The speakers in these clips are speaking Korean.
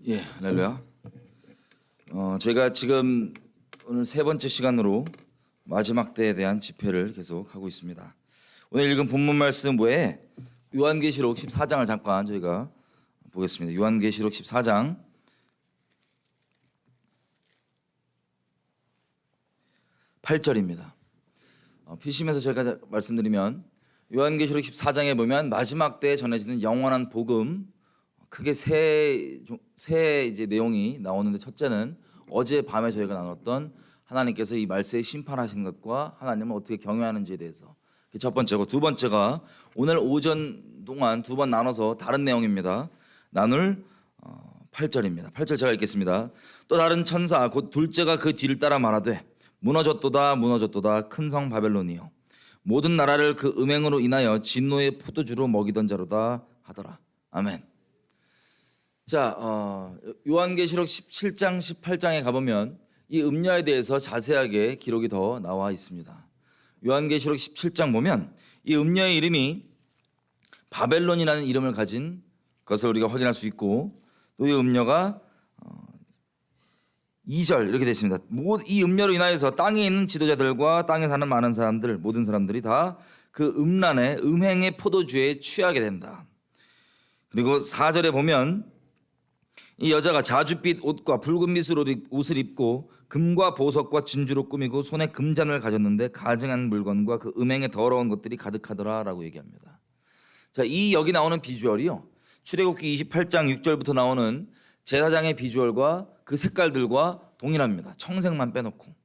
예, 할렐루야. 제가 지금 오늘 세 번째 시간으로 마지막 때에 대한 집회를 계속 하고 있습니다. 오늘 읽은 본문 말씀 외에 요한계시록 14장을 잠깐 저희가 보겠습니다. 요한계시록 14장 8절입니다. 피심에서 제가 말씀드리면 요한계시록 14장에 보면 마지막 때에 전해지는 영원한 복음, 크게 세 이제 내용이 나오는데, 첫째는 어제 밤에 저희가 나눴던 하나님께서 이 말세에 심판하신 것과 하나님을 어떻게 경외하는지에 대해서, 그게 첫 번째고, 두 번째가 오늘 오전 동안 두 번 나눠서 다른 내용입니다. 나눌 8절입니다. 8절 제가 읽겠습니다. 또 다른 천사 곧 둘째가 그 뒤를 따라 말하되 무너졌도다 무너졌도다 큰 성 바벨론이요 모든 나라를 그 음행으로 인하여 진노의 포도주로 먹이던 자로다 하더라. 아멘. 자, 요한계시록 17장 18장에 가보면 이 음녀에 대해서 자세하게 기록이 더 나와 있습니다. 요한계시록 17장 보면 이 음녀의 이름이 바벨론이라는 이름을 가진 것을 우리가 확인할 수 있고, 또 이 음녀가 2절 이렇게 되어 있습니다. 이 음녀로 인하여서 땅에 있는 지도자들과 땅에 사는 많은 사람들, 모든 사람들이 다 그 음란의 음행의 포도주에 취하게 된다. 그리고 4절에 보면 이 여자가 자줏빛 옷과 붉은 빛으로 옷을 입고 금과 보석과 진주로 꾸미고 손에 금잔을 가졌는데 가증한 물건과 그 음행의 더러운 것들이 가득하더라라고 얘기합니다. 자, 이 여기 나오는 비주얼이요, 출애굽기 28장 6절부터 나오는 제사장의 비주얼과 그 색깔들과 동일합니다. 청색만 빼놓고.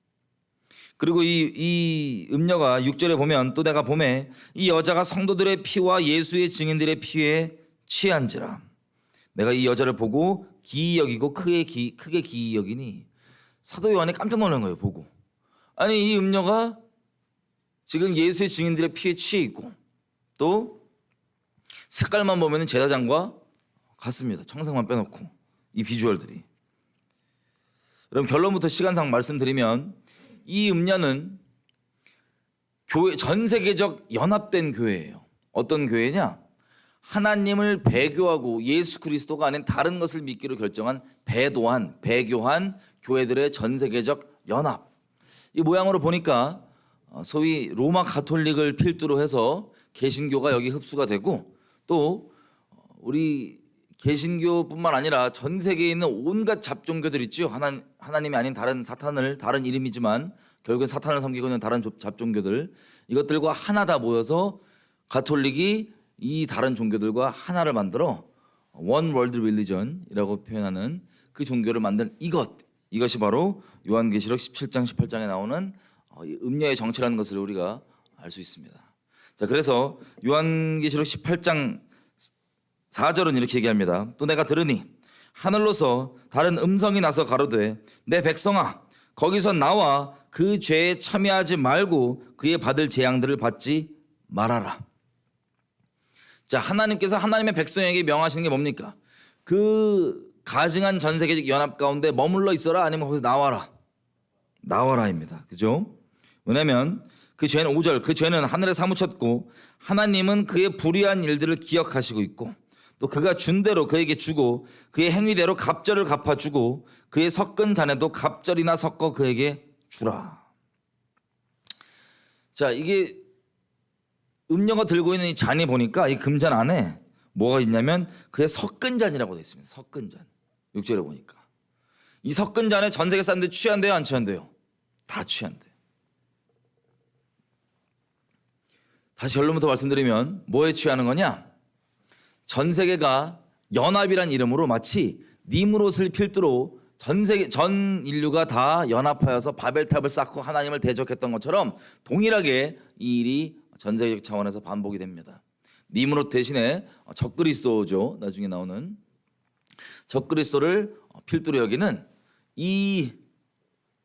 그리고 이 음녀가 6절에 보면 또 내가 보매 이 여자가 성도들의 피와 예수의 증인들의 피에 취한지라. 내가 이 여자를 보고 기이 여기고 크게 기이 여기니, 사도 요한이 깜짝 놀란 거예요. 보고, 아니 이 음녀가 지금 예수의 증인들의 피에 취해 있고 또 색깔만 보면 제사장과 같습니다. 청색만 빼놓고 이 비주얼들이. 그럼 결론부터 시간상 말씀드리면 이 음녀는 교회, 전 세계적 연합된 교회예요. 어떤 교회냐? 하나님을 배교하고 예수 그리스도가 아닌 다른 것을 믿기로 결정한 배교한 교회들의 전 세계적 연합. 이 모양으로 보니까 소위 로마 가톨릭을 필두로 해서 개신교가 여기 흡수가 되고, 또 우리 개신교뿐만 아니라 전 세계에 있는 온갖 잡종교들 있죠. 하나님이 아닌 다른 사탄을, 다른 이름이지만 결국엔 사탄을 섬기고 있는 다른 잡종교들, 이것들과 하나 다 모여서 가톨릭이 이 다른 종교들과 하나를 만들어 One World Religion이라고 표현하는 그 종교를 만든 이것이 바로 요한계시록 17장 18장에 나오는 음녀의 정체라는 것을 우리가 알 수 있습니다. 자, 그래서 요한계시록 18장 4절은 이렇게 얘기합니다. 또 내가 들으니 하늘로서 다른 음성이 나서 가로되 내 백성아 거기서 나와 그 죄에 참여하지 말고 그의 받을 재앙들을 받지 말아라. 자, 하나님께서 하나님의 백성에게 명하시는 게 뭡니까? 그 가증한 전 세계적 연합 가운데 머물러 있어라, 아니면 거기서 나와라입니다. 그죠? 왜냐하면 그 죄는 5절, 그 죄는 하늘에 사무쳤고 하나님은 그의 불의한 일들을 기억하시고 있고, 또 그가 준 대로 그에게 주고 그의 행위대로 갑절을 갚아주고 그의 섞은 잔에도 갑절이나 섞어 그에게 주라. 자, 이게 음녀가 들고 있는 이 잔이 보니까 이 금잔 안에 뭐가 있냐면 그의 섞은 잔이라고 되어 있습니다. 섞은 잔. 6절에 보니까 이 섞은 잔에 전 세계 사람들이 취한대요, 안 취한대요? 다 취한대요. 다시 결론부터 말씀드리면 뭐에 취하는 거냐? 전 세계가 연합이란 이름으로 마치 니므롯을 필두로 전 인류가 다 연합하여서 바벨탑을 쌓고 하나님을 대적했던 것처럼 동일하게 이 일이 전 세계적 차원에서 반복이 됩니다. 니므롯 대신에 적그리스도죠. 나중에 나오는 적그리스도를 필두로 여기는, 이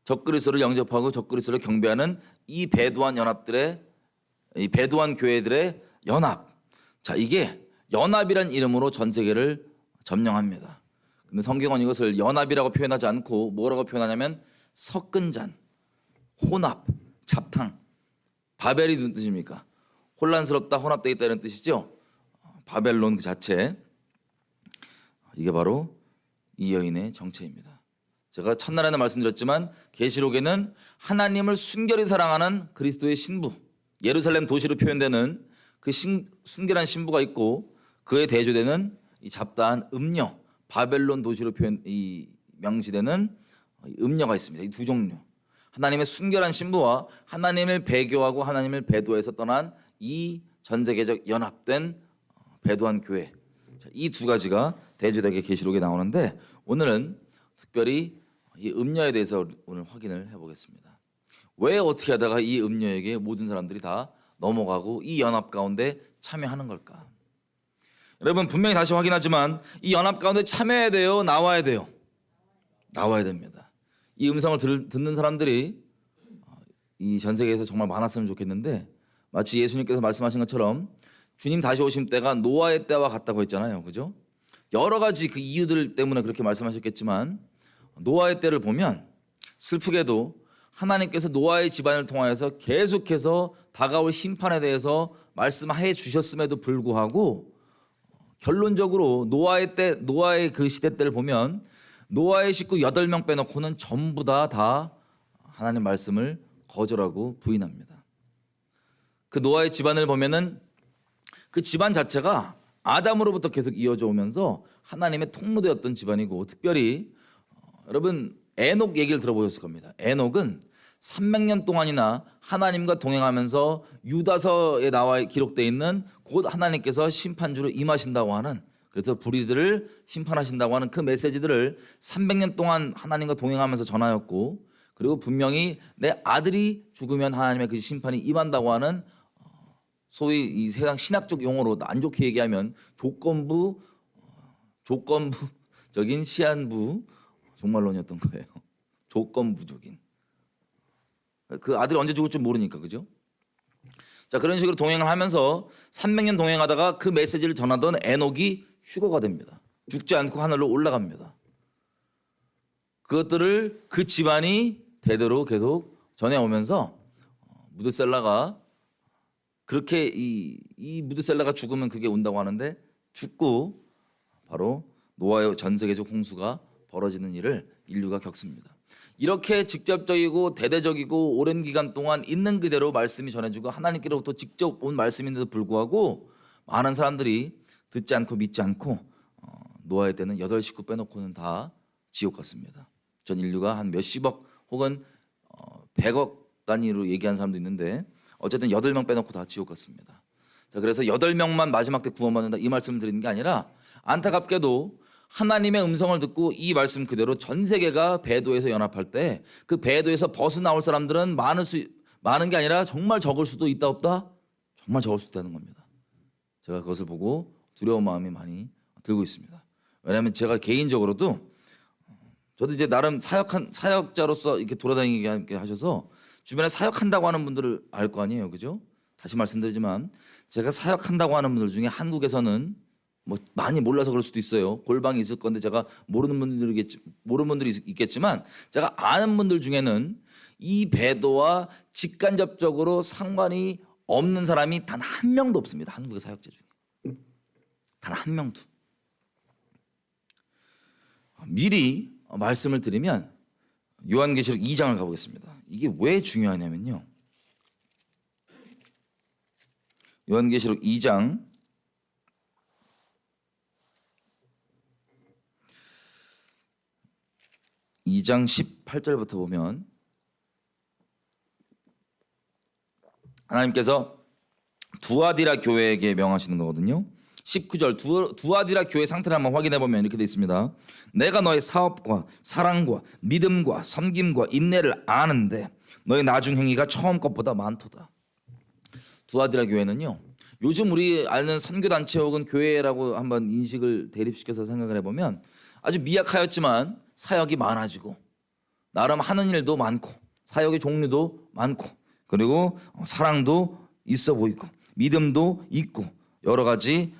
적그리스도를 영접하고 적그리스도를 경배하는 이 배도한 연합들의, 이 배도한 교회들의 연합. 자, 이게 연합이란 이름으로 전 세계를 점령합니다. 근데 성경은 이것을 연합이라고 표현하지 않고 뭐라고 표현하냐면 섞은 잔, 혼합, 잡탕. 바벨이 무슨 뜻입니까? 혼란스럽다, 혼합되어 있다 이런 뜻이죠. 바벨론 그 자체. 이게 바로 이 여인의 정체입니다. 제가 첫날에는 말씀드렸지만 계시록에는 하나님을 순결히 사랑하는 그리스도의 신부, 예루살렘 도시로 표현되는 그 순결한 신부가 있고, 그에 대조되는 이 잡다한 음녀, 바벨론 도시로 명시되는 음녀가 있습니다. 이 두 종류, 하나님의 순결한 신부와 하나님을 배교하고 하나님을 배도해서 떠난 이 전 세계적 연합된 배도한 교회, 이 두 가지가 대조되게 계시록에 나오는데, 오늘은 특별히 이 음녀에 대해서 오늘 확인을 해보겠습니다. 왜 어떻게 하다가 이 음녀에게 모든 사람들이 다 넘어가고 이 연합 가운데 참여하는 걸까? 여러분, 분명히 다시 확인하지만 이 연합 가운데 참여해야 돼요? 나와야 돼요? 나와야 됩니다. 이 음성을 듣는 사람들이 이 전 세계에서 정말 많았으면 좋겠는데, 마치 예수님께서 말씀하신 것처럼 주님 다시 오심 때가 노아의 때와 같다고 했잖아요. 그죠? 여러 가지 그 이유들 때문에 그렇게 말씀하셨겠지만, 노아의 때를 보면 슬프게도 하나님께서 노아의 집안을 통하여서 계속해서 다가올 심판에 대해서 말씀해 주셨음에도 불구하고 결론적으로 노아의 그 시대 때를 보면 노아의 식구 8명 빼놓고는 전부 다 하나님 말씀을 거절하고 부인합니다. 그 노아의 집안을 보면은 그 집안 자체가 아담으로부터 계속 이어져 오면서 하나님의 통로되었던 집안이고, 특별히 여러분 에녹 얘기를 들어보셨을 겁니다. 에녹은 300년 동안이나 하나님과 동행하면서 유다서에 나와 기록되어 있는 곧 하나님께서 심판주로 임하신다고 하는, 그래서 불의들을 심판하신다고 하는 그 메시지들을 300년 동안 하나님과 동행하면서 전하였고, 그리고 분명히 내 아들이 죽으면 하나님의 그 심판이 임한다고 하는, 소위 이 세상 신학적 용어로 안 좋게 얘기하면 조건부적인 시한부 종말론이었던 거예요. 조건부적인. 그 아들이 언제 죽을지 모르니까, 그죠? 자, 그런 식으로 동행을 하면서 300년 동행하다가 그 메시지를 전하던 에녹이 휴거가 됩니다. 죽지 않고 하늘로 올라갑니다. 그것들을 그 집안이 대대로 계속 전해오면서 무드셀라가 그렇게 이 무드셀라가 죽으면 그게 온다고 하는데, 죽고 바로 노아의 전 세계적 홍수가 벌어지는 일을 인류가 겪습니다. 이렇게 직접적이고 대대적이고 오랜 기간 동안 있는 그대로 말씀이 전해지고 하나님께로부터 직접 온 말씀인데도 불구하고 많은 사람들이 듣지 않고 믿지 않고 노아의 때는 8식구 빼놓고는 다 지옥 갔습니다. 전 인류가 한 몇십억 혹은 100억 단위로 얘기하는 사람도 있는데, 어쨌든 8명 빼놓고 다 지옥 갔습니다. 자, 그래서 8명만 마지막 때 구원받는다, 이 말씀을 드리는 게 아니라, 안타깝게도 하나님의 음성을 듣고 이 말씀 그대로 전 세계가 배도에서 연합할 때 그 배도에서 벗어나올 사람들은 많은 게 아니라 정말 적을 수도 있다 없다? 정말 적을 수 있다는 겁니다. 제가 그것을 보고 두려운 마음이 많이 들고 있습니다. 왜냐하면 제가 개인적으로도, 저도 이제 나름 사역자로서 이렇게 돌아다니게 하셔서 주변에 사역한다고 하는 분들을 알 거 아니에요, 그죠? 다시 말씀드리지만 제가 사역한다고 하는 분들 중에 한국에서는 뭐 많이 몰라서 그럴 수도 있어요. 골방이 있을 건데 제가 모르는 분들이 있겠지만, 제가 아는 분들 중에는 이 배도와 직간접적으로 상관이 없는 사람이 단 한 명도 없습니다. 한국의 사역자 중에 단 한 명도. 미리 말씀을 드리면 요한계시록 2장을 가보겠습니다. 이게 왜 중요하냐면요, 요한계시록 2장 18절부터 보면 하나님께서 두아디라 교회에게 명하시는 거거든요. 19절 두아디라 교회 상태를 한번 확인해 보면 이렇게 되어 있습니다. 내가 너의 사업과 사랑과 믿음과 섬김과 인내를 아는데 너의 나중 행위가 처음 것보다 많도다. 두아디라 교회는요, 요즘 우리 아는 선교단체 혹은 교회라고 한번 인식을 대립시켜서 생각을 해보면 아주 미약하였지만 사역이 많아지고 나름 하는 일도 많고 사역의 종류도 많고, 그리고 사랑도 있어 보이고 믿음도 있고 여러 가지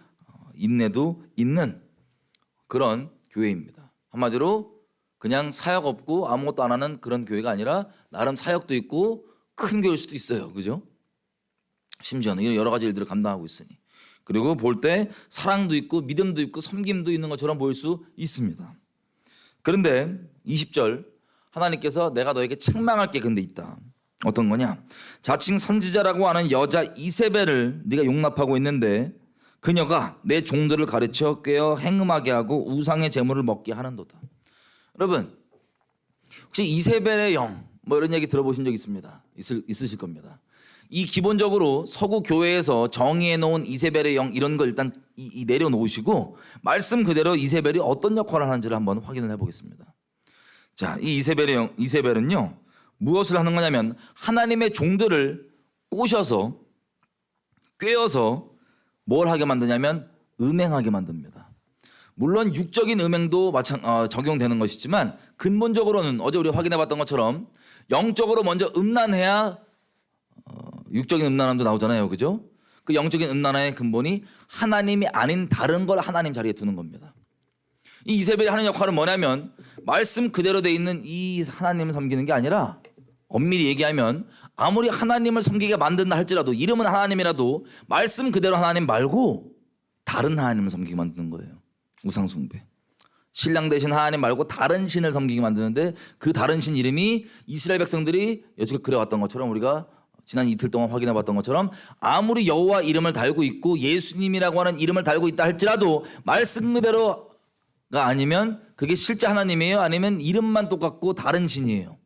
인내도 있는 그런 교회입니다. 한마디로 그냥 사역 없고 아무것도 안 하는 그런 교회가 아니라 나름 사역도 있고 큰 교회일 수도 있어요, 그죠? 심지어는 여러 가지 일들을 감당하고 있으니, 그리고 볼 때 사랑도 있고 믿음도 있고 섬김도 있는 것처럼 보일 수 있습니다. 그런데 20절 하나님께서 내가 너에게 책망할 게 근데 있다. 어떤 거냐? 자칭 선지자라고 하는 여자 이세벨을 네가 용납하고 있는데 그녀가 내 종들을 가르쳐 꿰어 행음하게 하고 우상의 제물을 먹게 하는도다. 여러분 혹시 이세벨의 영 뭐 이런 얘기 들어보신 적 있습니다. 있으실 겁니다. 이 기본적으로 서구 교회에서 정의해 놓은 이세벨의 영 이런 걸 일단 내려놓으시고 말씀 그대로 이세벨이 어떤 역할을 하는지를 한번 확인을 해보겠습니다. 자, 이 이세벨은요 무엇을 하는 거냐면 하나님의 종들을 꼬셔서 꿰어서 뭘 하게 만드냐면 음행하게 만듭니다. 물론 육적인 음행도 적용되는 것이지만 근본적으로는 어제 우리가 확인해봤던 것처럼 영적으로 먼저 음란해야 육적인 음란함도 나오잖아요, 그죠? 그 영적인 음란함의 근본이 하나님이 아닌 다른 걸 하나님 자리에 두는 겁니다. 이 이세벨이 하는 역할은 뭐냐면 말씀 그대로 돼 있는 이 하나님을 섬기는 게 아니라 엄밀히 얘기하면 아무리 하나님을 섬기게 만든다 할지라도 이름은 하나님이라도 말씀 그대로 하나님 말고 다른 하나님을 섬기게 만드는 거예요. 우상 숭배. 신랑 대신 하나님 말고 다른 신을 섬기게 만드는데 그 다른 신 이름이 이스라엘 백성들이 여지껏 그래왔던 것처럼 우리가 지난 이틀 동안 확인해 봤던 것처럼 아무리 여호와 이름을 달고 있고 예수님이라고 하는 이름을 달고 있다 할지라도 말씀 그대로가 아니면 그게 실제 하나님이에요? 아니면 이름만 똑같고 다른 신이에요?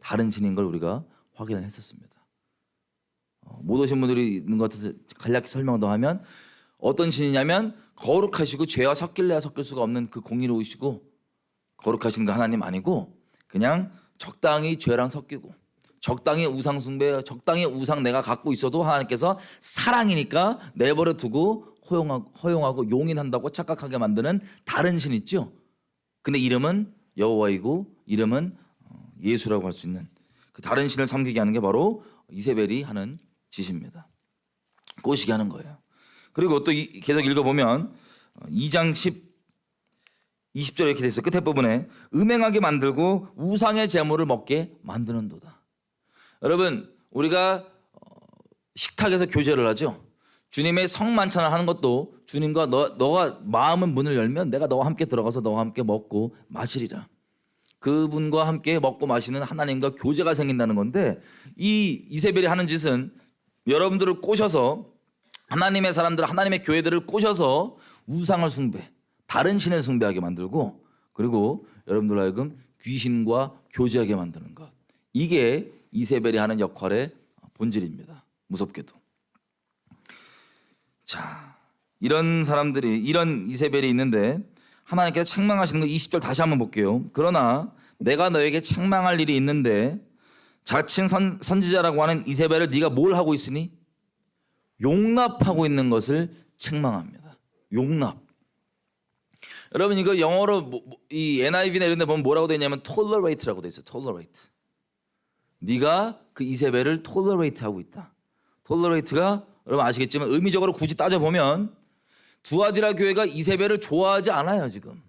다른 신인 걸 우리가 확인을 했었습니다. 못 오신 분들이 있는 것 같아서 간략히 설명을 더 하면 어떤 신이냐면 거룩하시고 죄와 섞일래야 섞일 수가 없는 그 공의로우시고 거룩하신 그 하나님 아니고 그냥 적당히 죄랑 섞이고 적당히 우상 숭배, 적당히 우상 내가 갖고 있어도 하나님께서 사랑이니까 내버려 두고 허용하고 용인한다고 착각하게 만드는 다른 신 있죠. 근데 이름은 여호와이고 이름은 예수라고 할 수 있는 그 다른 신을 섬기게 하는 게 바로 이세벨이 하는 짓입니다. 꼬시게 하는 거예요. 그리고 또 계속 읽어보면 2장 20절에 이렇게 돼 있어요. 끝에 부분에 음행하게 만들고 우상의 제물을 먹게 만드는도다. 여러분 우리가 식탁에서 교제를 하죠. 주님의 성만찬을 하는 것도 주님과 너가 마음은 문을 열면 내가 너와 함께 들어가서 너와 함께 먹고 마시리라. 그분과 함께 먹고 마시는 하나님과 교제가 생긴다는 건데 이 이세벨이 하는 짓은 여러분들을 꼬셔서 하나님의 사람들, 하나님의 교회들을 꼬셔서 우상을 숭배, 다른 신을 숭배하게 만들고 그리고 여러분들 하여금 귀신과 교제하게 만드는 것. 이게 이세벨이 하는 역할의 본질입니다. 무섭게도. 자, 이런 사람들이 이런 이세벨이 있는데 하나님께서 책망하시는 거 20절 다시 한번 볼게요. 그러나 내가 너에게 책망할 일이 있는데 자칭 선지자라고 하는 이세벨을 네가 뭘 하고 있으니? 용납하고 있는 것을 책망합니다. 용납. 여러분 이거 영어로 이 NIV나 이런 데 보면 뭐라고 되어 있냐면 tolerate라고 되어 있어요. tolerate. 네가 그 이세벨을 tolerate 하고 있다. tolerate가 여러분 아시겠지만 의미적으로 굳이 따져보면 두아디라 교회가 이세벨을 좋아하지 않아요. 지금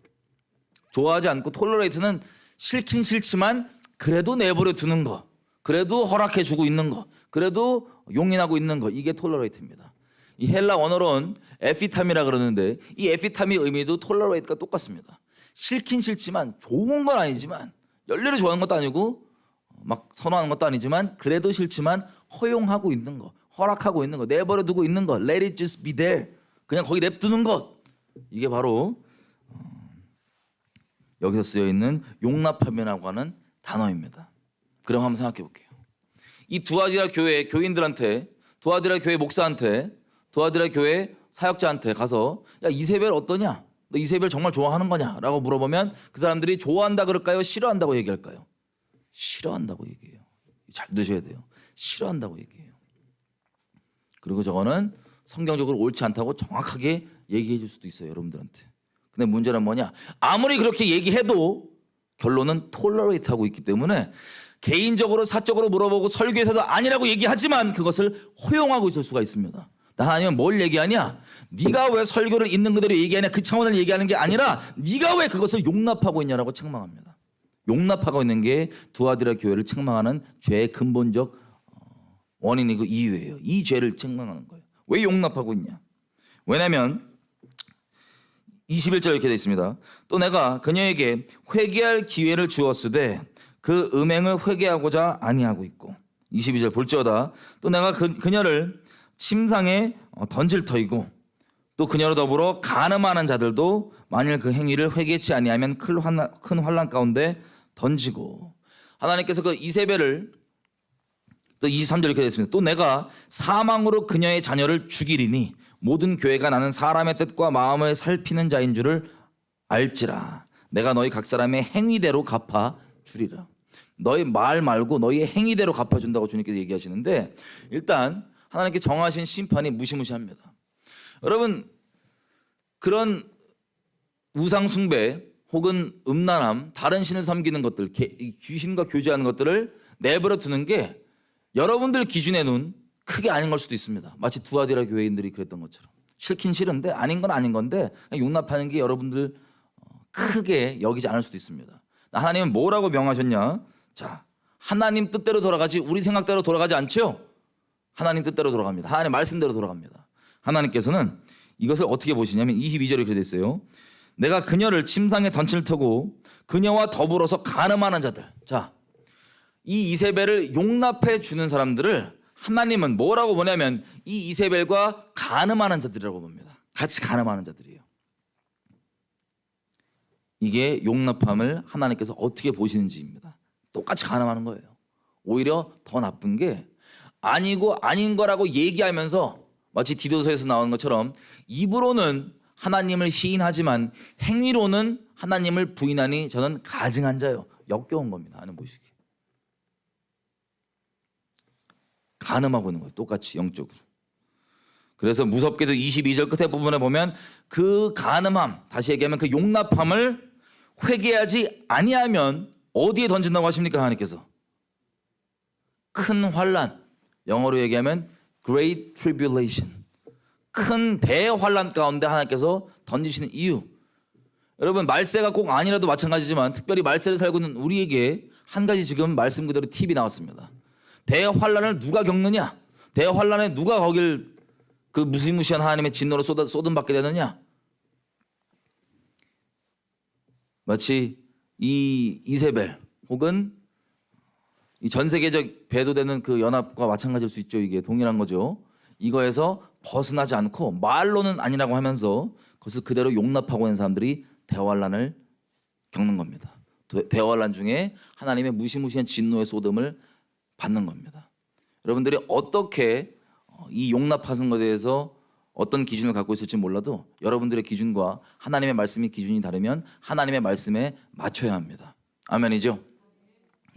좋아하지 않고 tolerate는 싫긴 싫지만 그래도 내버려 두는 거, 그래도 허락해 주고 있는 거, 그래도 용인하고 있는 거, 이게 tolerate입니다. 이 헬라 원어로는 에피탐이라 그러는데 이 에피탐의 의미도 tolerate가 똑같습니다. 싫긴 싫지만 좋은 건 아니지만 열렬히 좋아하는 것도 아니고 막 선호하는 것도 아니지만 그래도 싫지만 허용하고 있는 거, 허락하고 있는 거, 내버려 두고 있는 거, let it just be there. 그냥 거기 냅두는 것. 이게 바로 여기서 쓰여 있는 용납함이라고 하는 단어입니다. 그럼 한번 생각해 볼게요. 이 두아디라 교회 교인들한테, 두아디라 교회 목사한테, 두아디라 교회 사역자한테 가서 야 이세벨 어떠냐? 너 이세벨 정말 좋아하는 거냐? 라고 물어보면 그 사람들이 좋아한다 그럴까요? 싫어한다고 얘기할까요? 싫어한다고 얘기해요. 잘 드셔야 돼요. 싫어한다고 얘기해요. 그리고 저거는 성경적으로 옳지 않다고 정확하게 얘기해 줄 수도 있어요. 여러분들한테. 근데 문제는 뭐냐? 아무리 그렇게 얘기해도 결론은 tolerate 하고 있기 때문에 개인적으로 사적으로 물어보고 설교에서도 아니라고 얘기하지만 그것을 허용하고 있을 수가 있습니다. 하나님은 뭘 얘기하냐? 네가 왜 설교를 있는 그대로 얘기하냐? 그 차원을 얘기하는 게 아니라 네가 왜 그것을 용납하고 있냐라고 책망합니다. 용납하고 있는 게 두아디라 교회를 책망하는 죄의 근본적 원인이고 이유예요. 이 죄를 책망하는 거예요. 왜 용납하고 있냐? 왜냐하면 21절 이렇게 되어 있습니다. 또 내가 그녀에게 회개할 기회를 주었으되 그 음행을 회개하고자 아니하고 있고. 22절 볼지어다 또 내가 그녀를 침상에 던질 터이고 또 그녀로 더불어 간음하는 자들도 만일 그 행위를 회개치 아니하면 큰 환난 가운데 던지고. 하나님께서 그 이세벨을 또 23절 이렇게 되어 있습니다. 또 내가 사망으로 그녀의 자녀를 죽이리니 모든 교회가 나는 사람의 뜻과 마음을 살피는 자인 줄을 알지라. 내가 너희 각 사람의 행위대로 갚아 주리라. 너희 말 말고 너희의 행위대로 갚아준다고 주님께서 얘기하시는데, 일단 하나님께 정하신 심판이 무시무시합니다. 여러분, 그런 우상 숭배 혹은 음란함, 다른 신을 섬기는 것들, 귀신과 교제하는 것들을 내버려 두는 게 여러분들 기준에는 크게 아닌 걸 수도 있습니다. 마치 두아디라 교회인들이 그랬던 것처럼 싫긴 싫은데 아닌 건 아닌 건데 용납하는 게 여러분들 크게 여기지 않을 수도 있습니다. 하나님은 뭐라고 명하셨냐? 자, 하나님 뜻대로 돌아가지 우리 생각대로 돌아가지 않죠? 하나님 뜻대로 돌아갑니다. 하나님 말씀대로 돌아갑니다. 하나님께서는 이것을 어떻게 보시냐면 22절에 그렇게 됐어요. 내가 그녀를 침상에 던질 터고 그녀와 더불어서 간음하는 자들. 자, 이 이세벨을 용납해 주는 사람들을 하나님은 뭐라고 보냐면 이 이세벨과 간음하는 자들이라고 봅니다. 같이 간음하는 자들이에요. 이게 용납함을 하나님께서 어떻게 보시는지입니다. 똑같이 간음하는 거예요. 오히려 더 나쁜 게 아니고 아닌 거라고 얘기하면서 마치 디도서에서 나오는 것처럼 입으로는 하나님을 시인하지만 행위로는 하나님을 부인하니 저는 가증한 자요. 역겨운 겁니다. 하나님 보시기에. 간음하고 있는 거예요. 똑같이 영적으로. 그래서 무섭게도 22절 끝에 부분에 보면 그 간음함, 다시 얘기하면 그 용납함을 회개하지 아니하면 어디에 던진다고 하십니까? 하나님께서 큰 환난, 영어로 얘기하면 Great Tribulation, 큰 대환난 가운데 하나님께서 던지시는 이유. 여러분, 말세가 꼭 아니라도 마찬가지지만 특별히 말세를 살고 있는 우리에게 한 가지 지금 말씀 그대로 팁이 나왔습니다. 대환난을 누가 겪느냐? 대환난에 누가 거길 그 무시무시한 하나님의 진노로 쏟음받게 되느냐? 마치 이 이세벨 혹은 이 전 세계적 배도되는 그 연합과 마찬가지일 수 있죠. 이게 동일한 거죠. 이거에서 벗어나지 않고 말로는 아니라고 하면서 그것을 그대로 용납하고 있는 사람들이 대환난을 겪는 겁니다. 대환난 중에 하나님의 무시무시한 진노의 쏟음을 받는 겁니다. 여러분들이 어떻게 이 용납하는 것에 대해서 어떤 기준을 갖고 있을지 몰라도 여러분들의 기준과 하나님의 말씀의 기준이 다르면 하나님의 말씀에 맞춰야 합니다. 아멘이죠?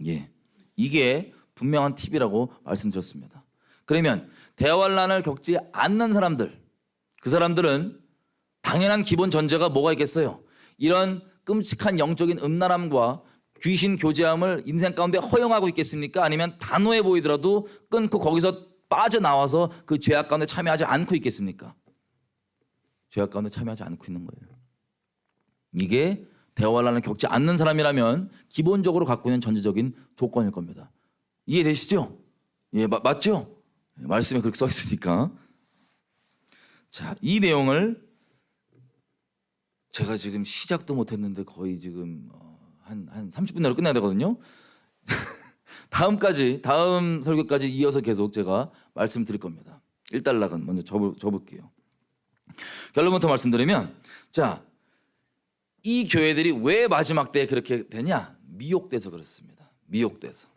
예, 이게 분명한 팁이라고 말씀드렸습니다. 그러면 대환난을 겪지 않는 사람들, 그 사람들은 당연한 기본 전제가 뭐가 있겠어요? 이런 끔찍한 영적인 음란함과 귀신 교제함을 인생 가운데 허용하고 있겠습니까? 아니면 단호해 보이더라도 끊고 거기서 빠져나와서 그 죄악 가운데 참여하지 않고 있겠습니까? 죄악 가운데 참여하지 않고 있는 거예요. 이게 대환난을 겪지 않는 사람이라면 기본적으로 갖고 있는 전제적인 조건일 겁니다. 이해되시죠? 예, 맞죠? 말씀에 그렇게 써 있으니까. 자, 이 내용을 제가 지금 시작도 못했는데 거의 지금 한 30분 내로 끝내야 되거든요. 다음 설교까지 이어서 계속 제가 말씀드릴 겁니다. 1단락은 먼저 접을게요. 결론부터 말씀드리면, 자, 이 교회들이 왜 마지막 때에 그렇게 되냐? 미혹돼서 그렇습니다. 미혹돼서.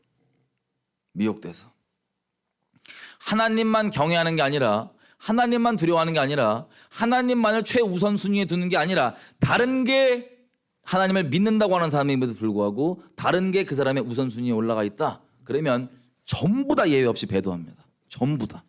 하나님만 경외하는 게 아니라, 하나님만 두려워하는 게 아니라, 하나님만을 최우선순위에 두는 게 아니라 다른 게 하나님을 믿는다고 하는 사람임에도 불구하고 다른 게 그 사람의 우선순위에 올라가 있다. 그러면 전부 다 예외 없이 배도합니다. 전부 다.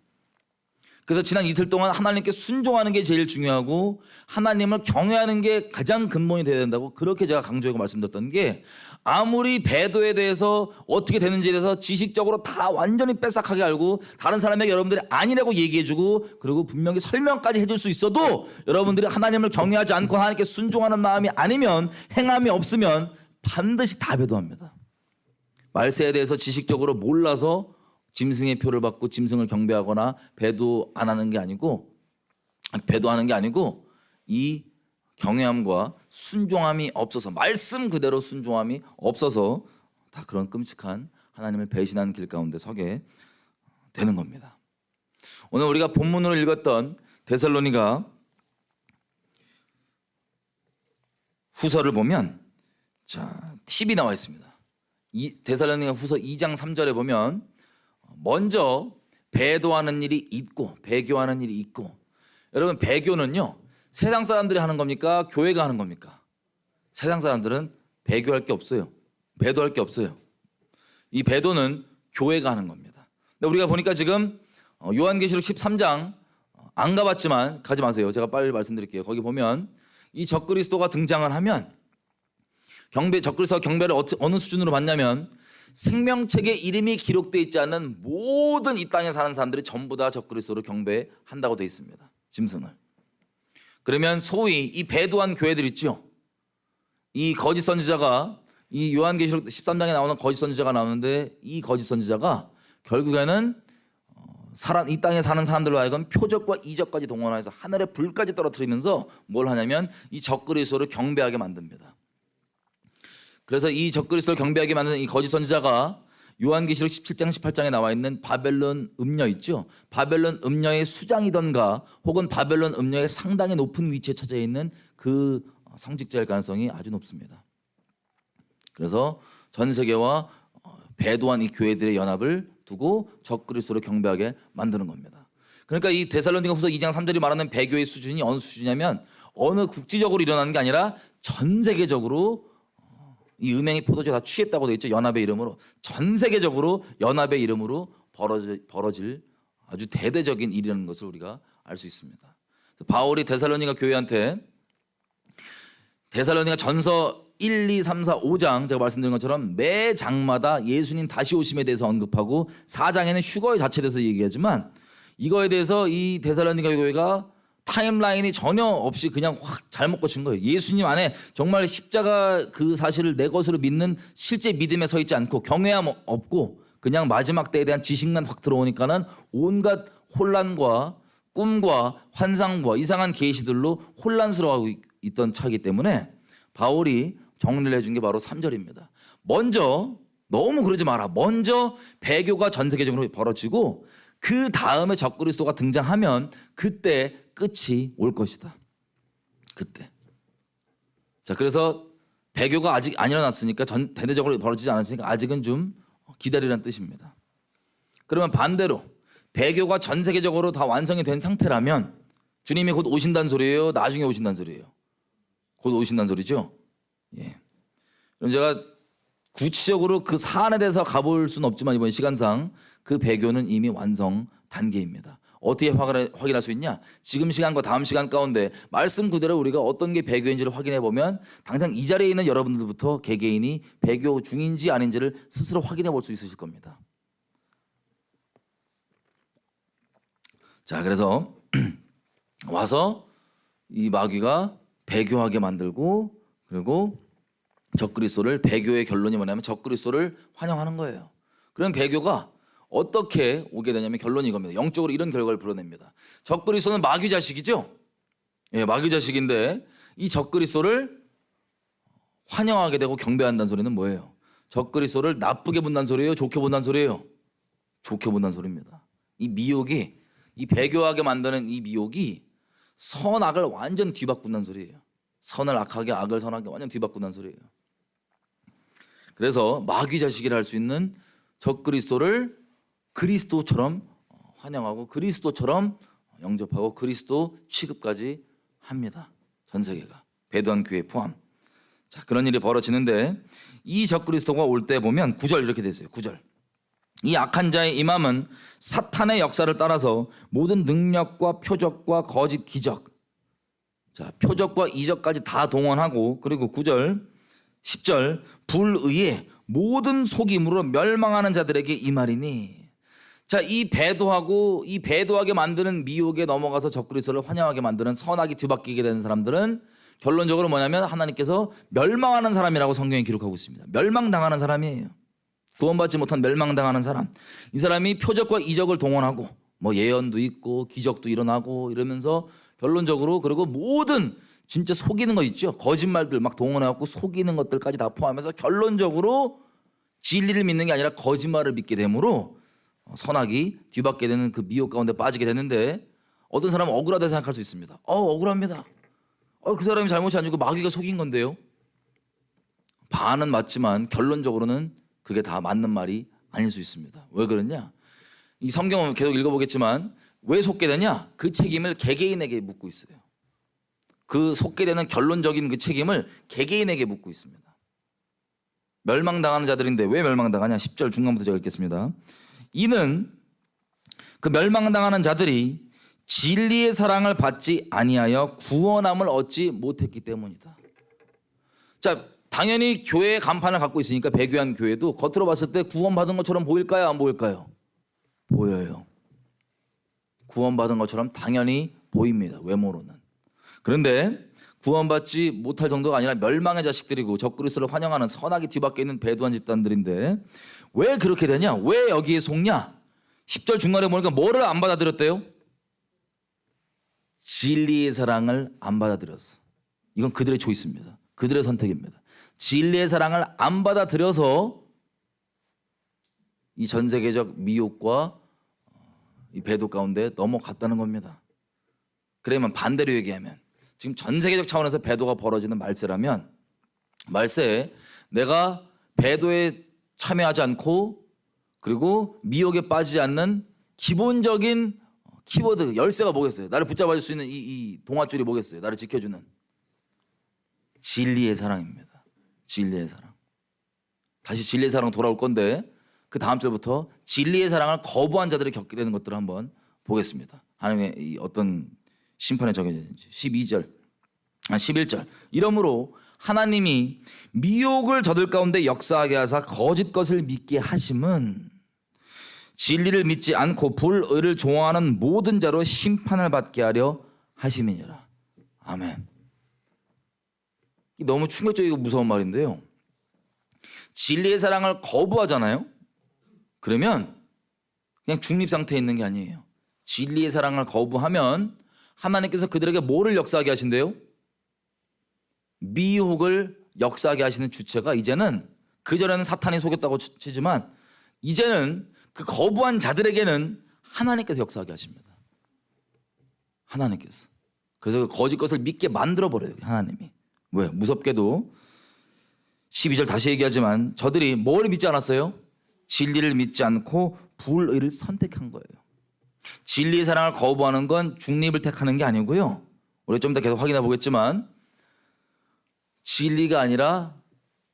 그래서 지난 이틀 동안 하나님께 순종하는 게 제일 중요하고 하나님을 경외하는 게 가장 근본이 돼야 된다고 그렇게 제가 강조하고 말씀드렸던 게, 아무리 배도에 대해서 어떻게 되는지에 대해서 지식적으로 다 완전히 뺏싹하게 알고 다른 사람에게 여러분들이 아니라고 얘기해주고 그리고 분명히 설명까지 해줄 수 있어도 여러분들이 하나님을 경외하지 않고 하나님께 순종하는 마음이 아니면, 행함이 없으면 반드시 다 배도합니다. 말세에 대해서 지식적으로 몰라서 짐승의 표를 받고 짐승을 경배하거나 배도하는 게 아니고 이 경외함과 순종함이 없어서, 말씀 그대로 순종함이 없어서 다 그런 끔찍한 하나님을 배신한 길 가운데 서게 되는 겁니다. 오늘 우리가 본문으로 읽었던 데살로니가 후서를 보면 팁이 나와 있습니다. 이 데살로니가 후서 2장 3절에 보면 먼저 배도하는 일이 있고 배교하는 일이 있고, 여러분 배교는요 세상 사람들이 하는 겁니까? 교회가 하는 겁니까? 세상 사람들은 배교할 게 없어요. 배도할 게 없어요. 이 배도는 교회가 하는 겁니다. 근데 우리가 보니까 지금 요한계시록 13장 안 가봤지만 가지 마세요. 제가 빨리 말씀드릴게요. 거기 보면 이 적그리스도가 등장을 하면 적그리스도가 경배를 어느 수준으로 받냐면 생명책에 이름이 기록되어 있지 않는 모든 이 땅에 사는 사람들이 전부 다 적그리스도를 경배한다고 되어 있습니다. 짐승을. 그러면 소위 이 배도한 교회들 있죠. 이 거짓 선지자가 이 요한계시록 13장에 나오는 거짓 선지자가 나오는데, 이 거짓 선지자가 결국에는 이 땅에 사는 사람들로 하여금 표적과 이적까지 동원해서 하늘에 불까지 떨어뜨리면서 뭘 하냐면 이 적그리스도를 경배하게 만듭니다. 그래서 이 적그리스도를 경배하게 만드는 이 거짓 선지자가 요한계시록 17장 18장에 나와 있는 바벨론 음녀 있죠. 바벨론 음녀의 수장이던가 혹은 바벨론 음녀의 상당히 높은 위치에 처져 있는 그 성직자일 가능성이 아주 높습니다. 그래서 전 세계와 배도한 이 교회들의 연합을 두고 적그리스도를 경배하게 만드는 겁니다. 그러니까 이 데살로니가 후서 2장 3절이 말하는 배교의 수준이 어느 수준이냐면 어느 국지적으로 일어나는 게 아니라 전 세계적으로 이 음행의 포도주 다 취했다고 되어 있죠. 연합의 이름으로. 전 세계적으로 연합의 이름으로 벌어질 아주 대대적인 일이라는 것을 우리가 알 수 있습니다. 바울이 데살로니가 교회한테 데살로니가 전서 1, 2, 3, 4, 5장 제가 말씀드린 것처럼 매 장마다 예수님 다시 오심에 대해서 언급하고 4장에는 휴거의 자체에 대해서 얘기하지만 이거에 대해서 이 데살로니가 교회가 타임라인이 전혀 없이 그냥 확 잘못 고친 거예요. 예수님 안에 정말 십자가 그 사실을 내 것으로 믿는 실제 믿음에 서 있지 않고 경외함 없고 그냥 마지막 때에 대한 지식만 확 들어오니까는 온갖 혼란과 꿈과 환상과 이상한 계시들로 혼란스러워하고 있던 차이기 때문에 바울이 정리를 해준 게 바로 3절입니다. 먼저 너무 그러지 마라. 먼저 배교가 전 세계적으로 벌어지고 그 다음에 적그리스도가 등장하면 그때 끝이 올 것이다. 그때. 자, 그래서 배교가 아직 안 일어났으니까 대대적으로 벌어지지 않았으니까 아직은 좀 기다리라는 뜻입니다. 그러면 반대로 배교가 전 세계적으로 다 완성이 된 상태라면 주님이 곧 오신다는 소리예요? 나중에 오신다는 소리예요? 곧 오신다는 소리죠? 예. 그럼 제가 구체적으로 그 사안에 대해서 가볼 수는 없지만 이번 시간상 그 배교는 이미 완성 단계입니다. 어떻게 확인할 수 있냐? 지금 시간과 다음 시간 가운데 말씀 그대로 우리가 어떤 게 배교인지를 확인해 보면 당장 이 자리에 있는 여러분들부터 개개인이 배교 중인지 아닌지를 스스로 확인해 볼 수 있으실 겁니다. 자, 그래서 와서 이 마귀가 배교하게 만들고 그리고 적그리스도를, 배교의 결론이 뭐냐면 적그리스도를 환영하는 거예요. 그럼 배교가 어떻게 오게 되냐면 결론이 이겁니다. 영적으로 이런 결과를 불어냅니다. 적그리스도는 마귀 자식이죠. 예, 마귀 자식인데 이 적그리스도를 환영하게 되고 경배한다는 소리는 뭐예요? 적그리스도를 나쁘게 본다는 소리예요? 좋게 본다는 소리예요? 좋게 본다는 소리입니다. 이 미혹이, 이 배교하게 만드는 이 미혹이 선악을 완전 뒤바꾼다는 소리예요. 선을 악하게, 악을 선하게 완전 뒤바꾼다는 소리예요. 그래서 마귀 자식이라 할 수 있는 적그리스도를 그리스도처럼 환영하고 그리스도처럼 영접하고 그리스도 취급까지 합니다. 전 세계가, 배도한 교회 포함. 자, 그런 일이 벌어지는데 이 적그리스도가 올 때 보면 9절 이렇게 돼 있어요. 9절. 이 악한 자의 임함은 사탄의 역사를 따라서 모든 능력과 표적과 거짓 기적, 자, 표적과 이적까지 다 동원하고, 그리고 9절 10절 불의에 모든 속임으로 멸망하는 자들에게 임하리니. 자, 이 배도하고 이 배도하게 만드는 미혹에 넘어가서 적그리스도를 환영하게 만드는 선악이 뒤바뀌게 되는 사람들은 결론적으로 뭐냐면 하나님께서 멸망하는 사람이라고 성경에 기록하고 있습니다. 멸망당하는 사람이에요. 구원받지 못한 멸망당하는 사람. 이 사람이 표적과 이적을 동원하고 뭐 예언도 있고 기적도 일어나고 이러면서 결론적으로 그리고 모든 진짜 속이는 거 있죠. 거짓말들 막 동원해갖고 속이는 것들까지 다 포함해서 결론적으로 진리를 믿는 게 아니라 거짓말을 믿게 되므로 선악이 뒤바뀌게 되는 그 미혹 가운데 빠지게 되는데, 어떤 사람은 억울하다 생각할 수 있습니다. 억울합니다. 그 사람이 잘못이 아니고 마귀가 속인 건데요. 반은 맞지만 결론적으로는 그게 다 맞는 말이 아닐 수 있습니다. 왜 그러냐? 이 성경은 계속 읽어보겠지만 왜 속게 되냐? 그 책임을 개개인에게 묻고 있어요. 그 속게 되는 결론적인 그 책임을 개개인에게 묻고 있습니다. 멸망당하는 자들인데 왜 멸망당하냐? 10절 중간부터 제가 읽겠습니다. 이는 그 멸망당하는 자들이 진리의 사랑을 받지 아니하여 구원함을 얻지 못했기 때문이다. 자, 당연히 교회의 간판을 갖고 있으니까 배교한 교회도 겉으로 봤을 때 구원받은 것처럼 보일까요? 안 보일까요? 보여요. 구원받은 것처럼 당연히 보입니다. 외모로는. 그런데 구원받지 못할 정도가 아니라 멸망의 자식들이고 적그리스도를 환영하는 선악이 뒤바뀌어 있는 배도한 집단들인데 왜 그렇게 되냐? 왜 여기에 속냐? 10절 중간에 보니까 뭐를 안 받아들였대요? 진리의 사랑을 안 받아들였어. 이건 그들의 초이스입니다. 그들의 선택입니다. 진리의 사랑을 안 받아들여서 이 전 세계적 미혹과 이 배도 가운데 넘어갔다는 겁니다. 그러면 반대로 얘기하면 지금 전 세계적 차원에서 배도가 벌어지는 말세라면, 말세에 내가 배도에 참여하지 않고 그리고 미혹에 빠지지 않는 기본적인 키워드 열쇠가 뭐겠어요? 나를 붙잡아 줄 수 있는 이 동아줄이 뭐겠어요? 나를 지켜주는 진리의 사랑입니다. 진리의 사랑. 다시 진리의 사랑 돌아올 건데 그 다음 절부터 진리의 사랑을 거부한 자들이 겪게 되는 것들을 한번 보겠습니다. 하나님의 이 어떤 심판에 적용되는지. 11절. 이러므로 하나님이 미혹을 저들 가운데 역사하게 하사 거짓 것을 믿게 하심은 진리를 믿지 않고 불의를 좋아하는 모든 자로 심판을 받게 하려 하심이니라. 아멘. 너무 충격적이고 무서운 말인데요. 진리의 사랑을 거부하잖아요. 그러면 그냥 중립 상태에 있는 게 아니에요. 진리의 사랑을 거부하면 하나님께서 그들에게 뭐를 역사하게 하신대요? 미혹을 역사하게 하시는 주체가 이제는, 그전에는 사탄이 속였다고 치지만 이제는 그 거부한 자들에게는 하나님께서 역사하게 하십니다. 하나님께서. 그래서 그 거짓 것을 믿게 만들어버려요. 하나님이. 왜? 무섭게도 12절 다시 얘기하지만 저들이 뭘 믿지 않았어요? 진리를 믿지 않고 불의를 선택한 거예요. 진리의 사랑을 거부하는 건 중립을 택하는 게 아니고요. 우리 좀 더 계속 확인해 보겠지만 진리가 아니라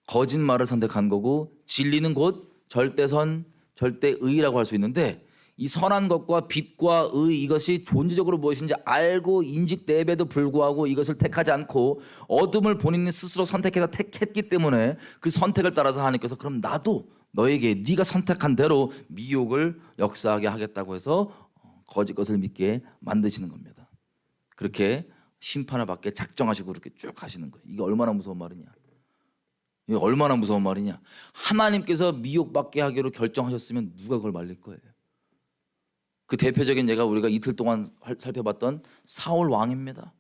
거짓말을 선택한 거고, 진리는 곧 절대선, 절대의라고 할 수 있는데 이 선한 것과 빛과 의, 이것이 존재적으로 무엇인지 알고 인식됨에도 불구하고 이것을 택하지 않고 어둠을 본인이 스스로 선택해서 택했기 때문에 그 선택을 따라서 하나님께서 그럼 나도 너에게 네가 선택한 대로 미혹을 역사하게 하겠다고 해서 거짓 것을 믿게 만드시는 겁니다. 그렇게 심판을 받게 작정하시고 그렇게 쭉 하시는 거예요. 이게 얼마나 무서운 말이냐. 이게 얼마나 무서운 말이냐. 하나님께서 미혹받게 하기로 결정하셨으면 누가 그걸 말릴 거예요. 그 대표적인 예가 우리가 이틀 동안 살펴봤던 사울 왕입니다.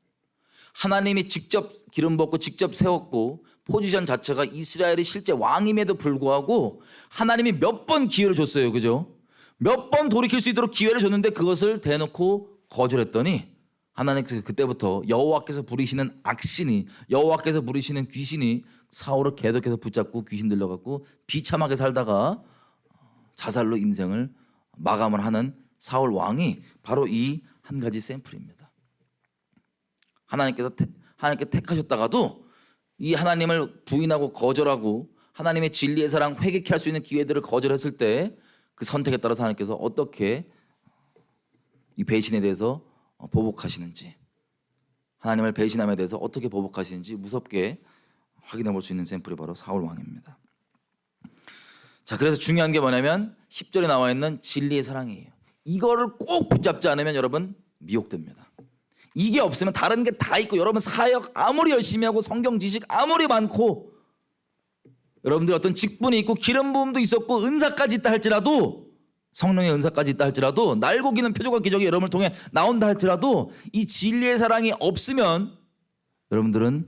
하나님이 직접 기름 붓고 직접 세웠고 포지션 자체가 이스라엘의 실제 왕임에도 불구하고 하나님이 몇 번 기회를 줬어요. 그죠? 몇 번 돌이킬 수 있도록 기회를 줬는데 그것을 대놓고 거절했더니 하나님께서 그때부터 여호와께서 부리시는 악신이, 여호와께서 부리시는 귀신이 사울을 계속해서 붙잡고 귀신 들려갖고 비참하게 살다가 자살로 인생을 마감을 하는 사울 왕이 바로 이 한 가지 샘플입니다. 하나님께 택하셨다가도 이 하나님을 부인하고 거절하고 하나님의 진리의 사랑 회개케 할 수 있는 기회들을 거절했을 때 그 선택에 따라서 하나님께서 어떻게 이 배신에 대해서 보복하시는지, 하나님을 배신함에 대해서 어떻게 보복하시는지 무섭게 확인해 볼 수 있는 샘플이 바로 사울 왕입니다. 자, 그래서 중요한 게 뭐냐면 10절에 나와 있는 진리의 사랑이에요. 이거를 꼭 붙잡지 않으면 여러분 미혹됩니다. 이게 없으면 다른 게 다 있고 여러분 사역 아무리 열심히 하고 성경 지식 아무리 많고 여러분들 어떤 직분이 있고 기름 부음도 있었고 은사까지 있다 할지라도, 성령의 은사까지 있다 할지라도, 날고기는 표적과 기적이 여러분을 통해 나온다 할지라도 이 진리의 사랑이 없으면 여러분들은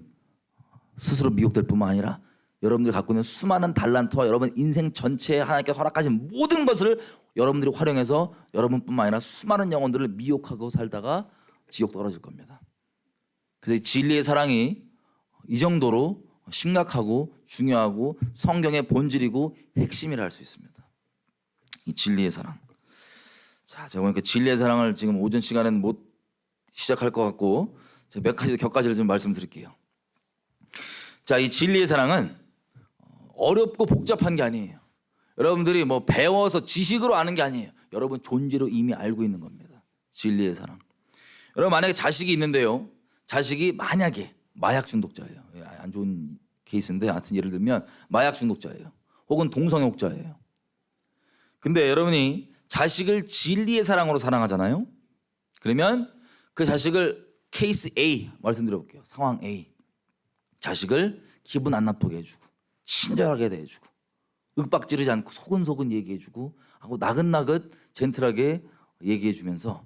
스스로 미혹될 뿐만 아니라 여러분들이 갖고 있는 수많은 달란트와 여러분 인생 전체에 하나님께 허락하신 모든 것을 여러분들이 활용해서 여러분뿐만 아니라 수많은 영혼들을 미혹하고 살다가 지옥 떨어질 겁니다. 그래서 진리의 사랑이 이 정도로 심각하고 중요하고 성경의 본질이고 핵심이라 할 수 있습니다. 이 진리의 사랑. 자, 제가 보니까 진리의 사랑을 지금 오전 시간에는 못 시작할 것 같고 제가 몇 가지 격가지를 좀 말씀드릴게요. 자, 이 진리의 사랑은 어렵고 복잡한 게 아니에요. 여러분들이 뭐 배워서 지식으로 아는 게 아니에요. 여러분 존재로 이미 알고 있는 겁니다. 진리의 사랑. 여러분 만약에 자식이 있는데요. 자식이 만약에 마약 중독자예요. 안 좋은 케이스인데 하여튼 예를 들면 마약 중독자예요. 혹은 동성애자예요. 근데 여러분이 자식을 진리의 사랑으로 사랑하잖아요. 그러면 그 자식을 케이스 A 말씀드려볼게요. 상황 A. 자식을 기분 안 나쁘게 해주고 친절하게 대해주고 윽박지르지 않고 소근소근 얘기해주고 하고 나긋나긋 젠틀하게 얘기해주면서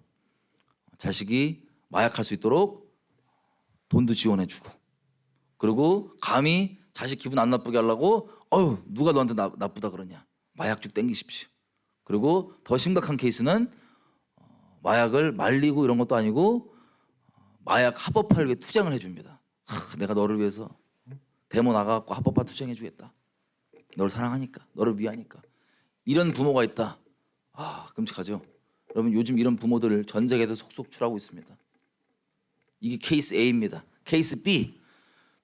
자식이 마약할 수 있도록 돈도 지원해주고 그리고 감히 자식 기분 안 나쁘게 하려고 누가 너한테 나쁘다 그러냐 마약죽 땡기십시오. 그리고 더 심각한 케이스는 마약을 말리고 이런 것도 아니고 마약 합법화를 위해 투쟁을 해줍니다. 내가 너를 위해서 데모 나가갖고 합법화 투쟁해주겠다. 너를 사랑하니까 너를 위하니까. 이런 부모가 있다. 끔찍하죠. 여러분 요즘 이런 부모들을 전 세계에서 속속 출하고 있습니다. 이게 케이스 A입니다. 케이스 B.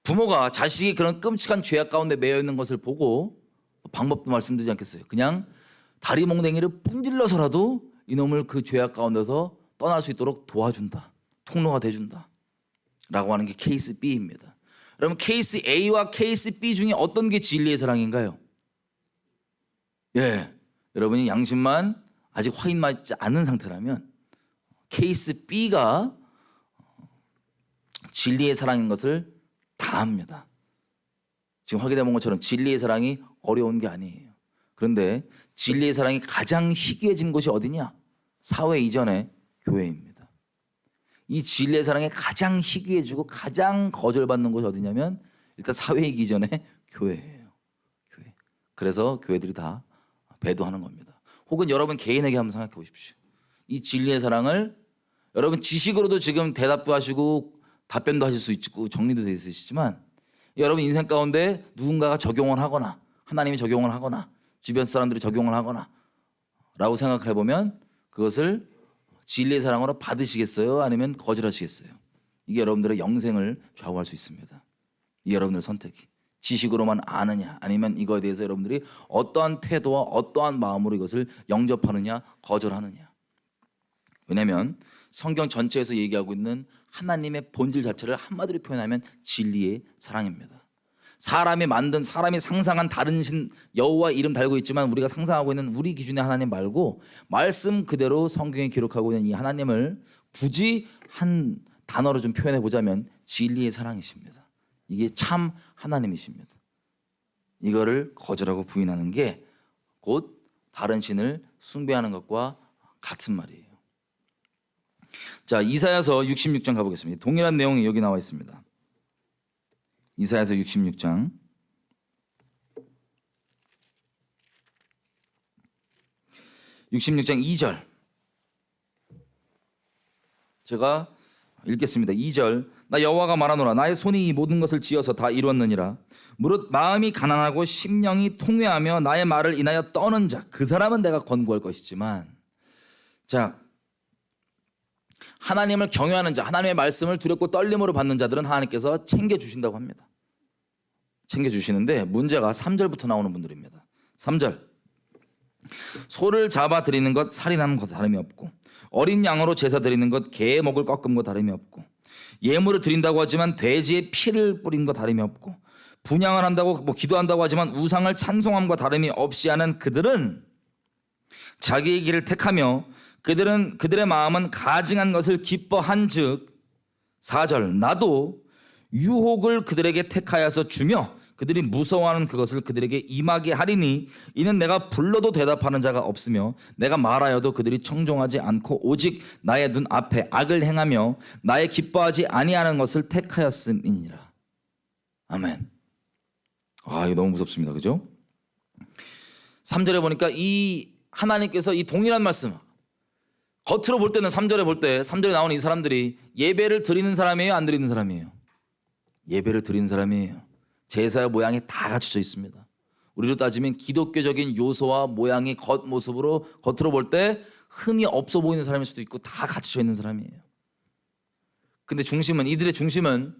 부모가 자식이 그런 끔찍한 죄악 가운데 매여 있는 것을 보고 방법도 말씀드리지 않겠어요. 그냥 다리 몽댕이를 분질러서라도 이놈을 그 죄악 가운데서 떠날 수 있도록 도와준다. 통로가 돼준다. 라고 하는 게 케이스 B입니다. 여러분 케이스 A와 케이스 B 중에 어떤 게 진리의 사랑인가요? 예, 여러분이 양심만 아직 확인받지 않은 상태라면 케이스 B가 진리의 사랑인 것을 다 압니다. 지금 확인해 본 것처럼 진리의 사랑이 어려운 게 아니에요. 그런데 진리의 사랑이 가장 희귀해진 곳이 어디냐? 사회 이전의 교회입니다. 이 진리의 사랑이 가장 희귀해지고 가장 거절받는 곳이 어디냐면 일단 사회이기 전에 교회예요. 교회. 그래서 교회들이 다 배도하는 겁니다. 혹은 여러분 개인에게 한번 생각해 보십시오. 이 진리의 사랑을 여러분 지식으로도 지금 대답도 하시고 답변도 하실 수 있고 정리도 되어 있으시지만 여러분 인생 가운데 누군가가 적용을 하거나 하나님이 적용을 하거나 주변 사람들이 적용을 하거나 라고 생각해 보면 그것을 진리의 사랑으로 받으시겠어요? 아니면 거절하시겠어요? 이게 여러분들의 영생을 좌우할 수 있습니다. 이게 여러분들의 선택이. 지식으로만 아느냐 아니면 이거에 대해서 여러분들이 어떠한 태도와 어떠한 마음으로 이것을 영접하느냐 거절하느냐. 왜냐하면 성경 전체에서 얘기하고 있는 하나님의 본질 자체를 한마디로 표현하면 진리의 사랑입니다. 사람이 만든 사람이 상상한 다른 신 여호와 이름 달고 있지만 우리가 상상하고 있는 우리 기준의 하나님 말고 말씀 그대로 성경에 기록하고 있는 이 하나님을 굳이 한 단어로 좀 표현해 보자면 진리의 사랑이십니다. 이게 참 하나님이십니다. 이거를 거절하고 부인하는 게 곧 다른 신을 숭배하는 것과 같은 말이에요. 자, 이사야서 66장 가보겠습니다. 동일한 내용이 여기 나와 있습니다. 이사야서 66장 2절 제가 읽겠습니다. 2절 나 여호와가 말하노라 나의 손이 이 모든 것을 지어서 다 이루었느니라. 무릇 마음이 가난하고 심령이 통회하며 나의 말을 인하여 떠는 자 그 사람은 내가 권고할 것이지만 자 하나님을 경외하는 자 하나님의 말씀을 두렵고 떨림으로 받는 자들은 하나님께서 챙겨주신다고 합니다. 챙겨주시는데 문제가 3절부터 나오는 분들입니다. 3절 소를 잡아 드리는 것 살인함과 다름이 없고 어린 양으로 제사 드리는 것 개의 목을 꺾음과 다름이 없고 예물을 드린다고 하지만 돼지의 피를 뿌린 것 다름이 없고 분향을 한다고 기도한다고 하지만 우상을 찬송함과 다름이 없이 하는 그들은 자기의 길을 택하며 그들의 마음은 가증한 것을 기뻐한즉 4절 나도 유혹을 그들에게 택하여서 주며 그들이 무서워하는 그것을 그들에게 임하게 하리니 이는 내가 불러도 대답하는 자가 없으며 내가 말하여도 그들이 청종하지 않고 오직 나의 눈 앞에 악을 행하며 나의 기뻐하지 아니하는 것을 택하였음이니라. 아멘. 이거 너무 무섭습니다. 그죠? 3절에 보니까 이 하나님께서 이 동일한 말씀, 겉으로 볼 때는 3절에 나오는 이 사람들이 예배를 드리는 사람이에요, 안 드리는 사람이에요? 예배를 드리는 사람이에요. 제사의 모양이 다 갖춰져 있습니다. 우리로 따지면 기독교적인 요소와 모양이 겉모습으로 겉으로 볼 때 흠이 없어 보이는 사람일 수도 있고 다 갖춰져 있는 사람이에요. 근데 이들의 중심은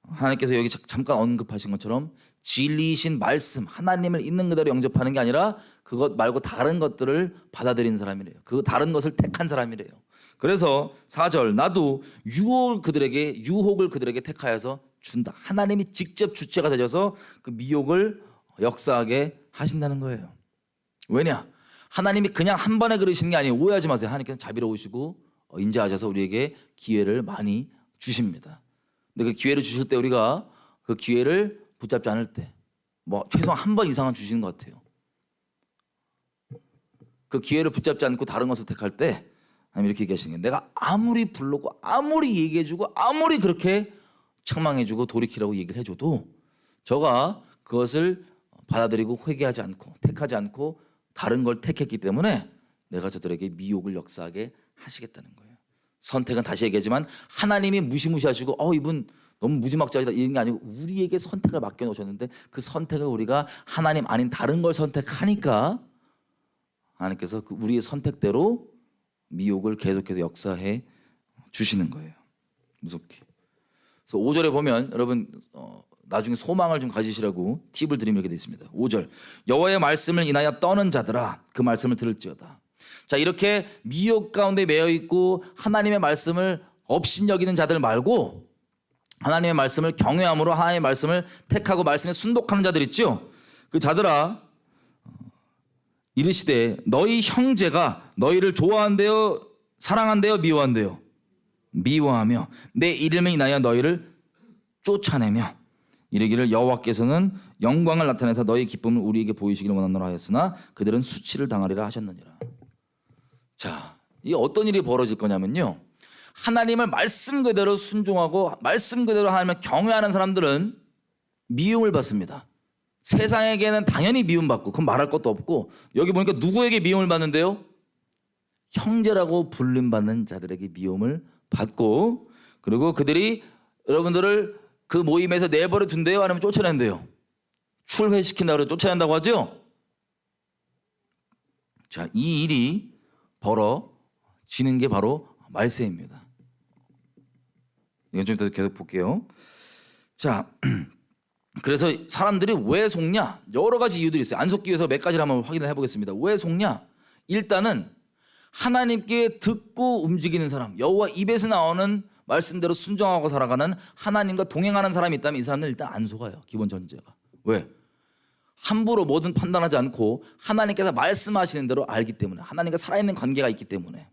하나님께서 여기 잠깐 언급하신 것처럼 진리이신 말씀, 하나님을 있는 그대로 영접하는 게 아니라 그것 말고 다른 것들을 받아들인 사람이래요. 그 다른 것을 택한 사람이래요. 그래서 4절, 나도 유혹을 그들에게 택하여서 준다. 하나님이 직접 주체가 되셔서 그 미혹을 역사하게 하신다는 거예요. 왜냐? 하나님이 그냥 한 번에 그러시는 게 아니에요. 오해하지 마세요. 하나님께서 자비로우시고 인자하셔서 우리에게 기회를 많이 주십니다. 근데 그 기회를 주실 때 우리가 그 기회를 붙잡지 않을 때 최소한 한 번 이상은 주시는 것 같아요. 그 기회를 붙잡지 않고 다른 것을 택할 때 하나님 이렇게 얘기하시는 게, 내가 아무리 부르고 아무리 얘기해주고 아무리 그렇게 책망해주고 돌이키라고 얘기를 해줘도 저가 그것을 받아들이고 회개하지 않고 택하지 않고 다른 걸 택했기 때문에 내가 저들에게 미혹을 역사하게 하시겠다는 거예요. 선택은 다시 얘기하지만 하나님이 무시무시하시고 이분 너무 무지막지하다 이런 게 아니고 우리에게 선택을 맡겨놓으셨는데 그 선택을 우리가 하나님 아닌 다른 걸 선택하니까 하나님께서 그 우리의 선택대로 미혹을 계속해서 역사해 주시는 거예요. 무섭게. 그래서 5절에 보면 여러분 나중에 소망을 좀 가지시라고 팁을 드리면 이렇게 되어 있습니다. 5절, 여호와의 말씀을 인하여 떠는 자들아 그 말씀을 들을지어다. 자, 이렇게 미혹 가운데 매여 있고 하나님의 말씀을 업신여기는 자들 말고 하나님의 말씀을 경외함으로 하나님의 말씀을 택하고 말씀에 순독하는 자들 있죠. 그 자들아 이르시되 너희 형제가 너희를 좋아한대요, 사랑한대요, 미워한대요? 미워하며 내 이름을 인하여 너희를 쫓아내며 이르기를 여호와께서는 영광을 나타내서 너희 기쁨을 우리에게 보이시기를 원하노라 하였으나 그들은 수치를 당하리라 하셨느니라. 자, 이 어떤 일이 벌어질 거냐면요, 하나님을 말씀 그대로 순종하고 말씀 그대로 하나님을 경외하는 사람들은 미움을 받습니다. 세상에게는 당연히 미움받고 그건 말할 것도 없고, 여기 보니까 누구에게 미움을 받는데요? 형제라고 불림받는 자들에게 미움을 받고, 그리고 그들이 여러분들을 그 모임에서 내버려 둔대요, 아니면 쫓아낸대요? 출회시킨다고 쫓아낸다고 하죠. 자, 이 일이 벌어지는 게 바로 말세입니다. 이건 좀 이따 계속 볼게요. 자, 그래서 사람들이 왜 속냐? 여러 가지 이유들이 있어요. 안 속기 위해서 몇 가지를 한번 확인을 해보겠습니다. 왜 속냐? 일단은 하나님께 듣고 움직이는 사람, 여호와 입에서 나오는 말씀대로 순종하고 살아가는 하나님과 동행하는 사람이 있다면 이 사람들은 일단 안 속아요. 기본 전제가. 왜? 함부로 뭐든 판단하지 않고 하나님께서 말씀하시는 대로 알기 때문에, 하나님과 살아있는 관계가 있기 때문에.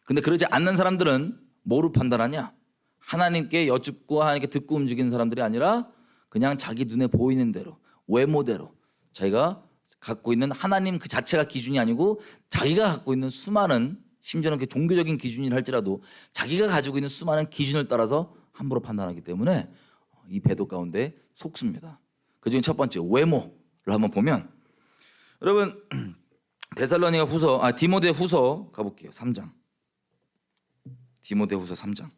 근데 그러지 않는 사람들은 뭐로 판단하냐? 하나님께 여쭙고 하나님께 듣고 움직이는 사람들이 아니라 그냥 자기 눈에 보이는 대로, 외모대로, 자기가 갖고 있는 하나님 그 자체가 기준이 아니고 자기가 갖고 있는 수많은, 심지어는 종교적인 기준이라 할지라도 자기가 가지고 있는 수많은 기준을 따라서 함부로 판단하기 때문에 이 배도 가운데 속습니다. 그중에 첫 번째, 외모를 한번 보면, 여러분 디모데 후서 가볼게요. 3장. 디모데 후서 3장.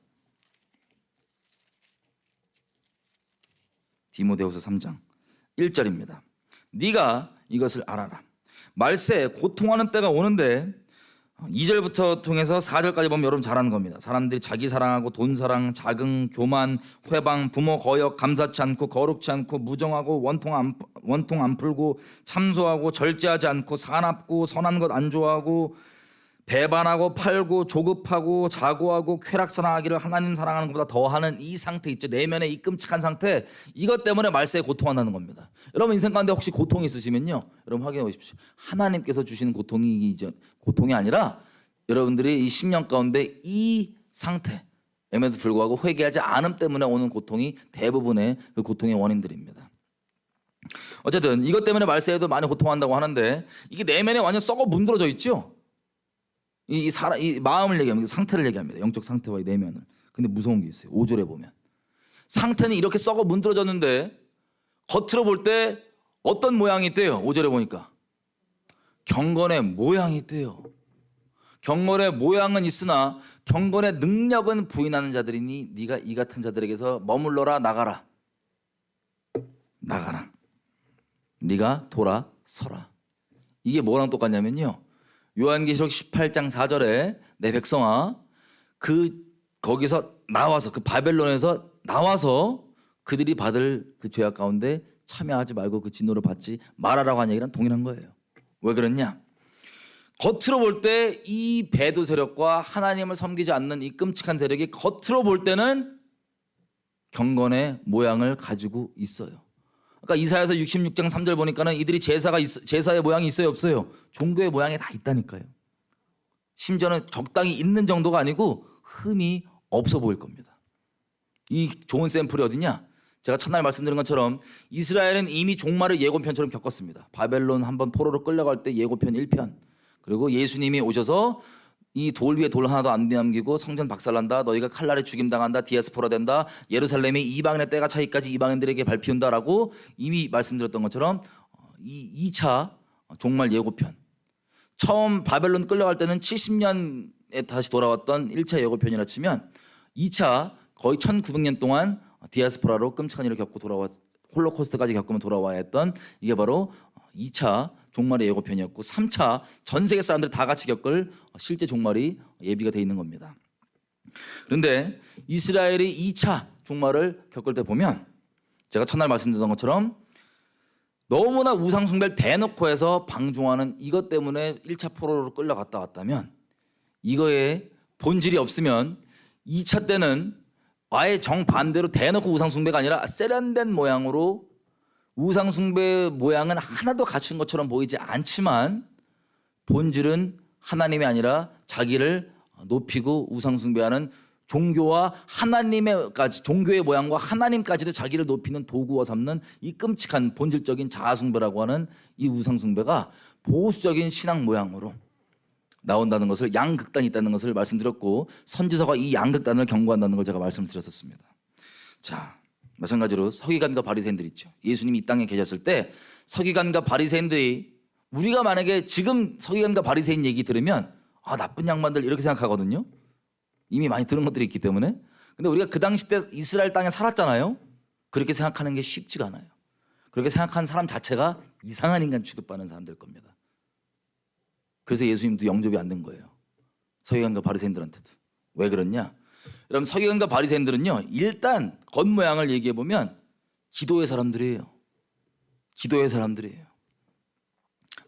디모데후서 3장 1절입니다. 네가 이것을 알아라. 말세에 고통하는 때가 오는데, 2절부터 통해서 4절까지 보면 여러분 잘 아는 겁니다. 사람들이 자기 사랑하고 돈 사랑, 자긍, 교만, 회방, 부모 거역, 감사치 않고 거룩치 않고 무정하고 원통 안 풀고 참소하고 절제하지 않고 사납고 선한 것 안 좋아하고 배반하고 팔고 조급하고 자고하고 쾌락사랑하기를 하나님 사랑하는 것보다 더하는 이 상태 있죠. 내면의 이 끔찍한 상태, 이것 때문에 말세에 고통한다는 겁니다. 여러분 인생 가운데 혹시 고통이 있으시면요, 여러분 확인해 보십시오. 하나님께서 주시는 고통이 아니라 여러분들이 이 10년 가운데 이 상태임에도 불구하고 회개하지 않음 때문에 오는 고통이 대부분의 그 고통의 원인들입니다. 어쨌든 이것 때문에 말세에도 많이 고통한다고 하는데 이게 내면에 완전 썩어 문드러져 있죠. 이 마음을 얘기합니다. 상태를 얘기합니다. 영적 상태와 이 내면을. 근데 무서운 게 있어요. 5절에 보면 상태는 이렇게 썩어 문드러졌는데 겉으로 볼 때 어떤 모양이 있대요. 5절에 보니까 경건의 모양이 있대요. 경건의 모양은 있으나 경건의 능력은 부인하는 자들이니 네가 이 같은 자들에게서 머물러라. 나가라. 네가 돌아서라. 이게 뭐랑 똑같냐면요, 요한계시록 18장 4절에 내 백성아 거기서 나와서 그 바벨론에서 나와서 그들이 받을 그 죄악 가운데 참여하지 말고 그 진노를 받지 말아라고 한 얘기랑 동일한 거예요. 왜 그랬냐? 겉으로 볼 때 이 배도 세력과 하나님을 섬기지 않는 이 끔찍한 세력이 겉으로 볼 때는 경건의 모양을 가지고 있어요. 그러니까 이사야서 66장 3절 보니까는 이들이 제사의 모양이 있어요, 없어요? 종교의 모양이 다 있다니까요. 심지어는 적당히 있는 정도가 아니고 흠이 없어 보일 겁니다. 이 좋은 샘플이 어디냐? 제가 첫날 말씀드린 것처럼 이스라엘은 이미 종말을 예고편처럼 겪었습니다. 바벨론 한번 포로로 끌려갈 때 예고편 1편, 그리고 예수님이 오셔서 이 돌 위에 돌 하나도 안 남기고 성전 박살난다, 너희가 칼날에 죽임당한다, 디아스포라 된다, 예루살렘이 이방인의 때가 차기까지 이방인들에게 밟히운다라고 이미 말씀드렸던 것처럼 이 2차 종말 예고편, 처음 바벨론 끌려갈 때는 70년에 다시 돌아왔던 1차 예고편이라 치면 2차 거의 1900년 동안 디아스포라로 끔찍한 일을 겪고 홀로코스트까지 겪으면 돌아와야 했던 이게 바로 2차 종말의 예고편이었고, 3차 전 세계 사람들이 다 같이 겪을 실제 종말이 예비가 돼 있는 겁니다. 그런데 이스라엘이 2차 종말을 겪을 때 보면 제가 첫날 말씀드렸던 것처럼 너무나 우상 숭배를 대놓고 해서 방종하는 이것 때문에 1차 포로로 끌려갔다 왔다면, 이거에 본질이 없으면 2차 때는 아예 정반대로 대놓고 우상 숭배가 아니라 세련된 모양으로 우상 숭배 모양은 하나도 갖춘 것처럼 보이지 않지만 본질은 하나님이 아니라 자기를 높이고 우상 숭배하는 종교와 하나님의까지, 종교의 모양과 하나님까지도 자기를 높이는 도구와 삼는 이 끔찍한 본질적인 자아 숭배라고 하는 이 우상 숭배가 보수적인 신앙 모양으로 나온다는 것을, 양극단이 있다는 것을 말씀드렸고, 선지서가 이 양극단을 경고한다는 걸 제가 말씀을 드렸었습니다. 자, 마찬가지로 서기관과 바리새인들 있죠. 예수님이 이 땅에 계셨을 때 서기관과 바리새인들이, 우리가 만약에 지금 서기관과 바리새인 얘기 들으면 나쁜 양반들 이렇게 생각하거든요. 이미 많이 들은 것들이 있기 때문에. 근데 우리가 그 당시 때 이스라엘 땅에 살았잖아요. 그렇게 생각하는 게 쉽지가 않아요. 그렇게 생각하는 사람 자체가 이상한 인간 취급받는 사람들 겁니다. 그래서 예수님도 영접이 안 된 거예요. 서기관과 바리새인들한테도. 왜 그렇냐? 여러분, 서기관과 바리새인들은요, 일단 겉모양을 얘기해 보면 기도의 사람들이에요. 기도의 사람들이에요.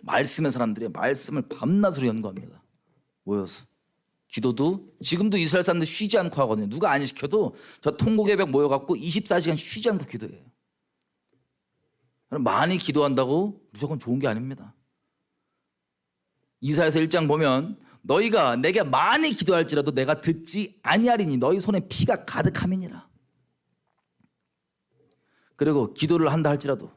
말씀의 사람들이에요. 말씀을 밤낮으로 연구합니다. 모여서. 기도도 지금도 이스라엘 사람들 쉬지 않고 하거든요. 누가 안 시켜도 저 통곡예배 모여갖고 24시간 쉬지 않고 기도해요. 많이 기도한다고 무조건 좋은 게 아닙니다. 이사야서 1장 보면 너희가 내게 많이 기도할지라도 내가 듣지 아니하리니 너희 손에 피가 가득함이니라. 그리고 기도를 한다 할지라도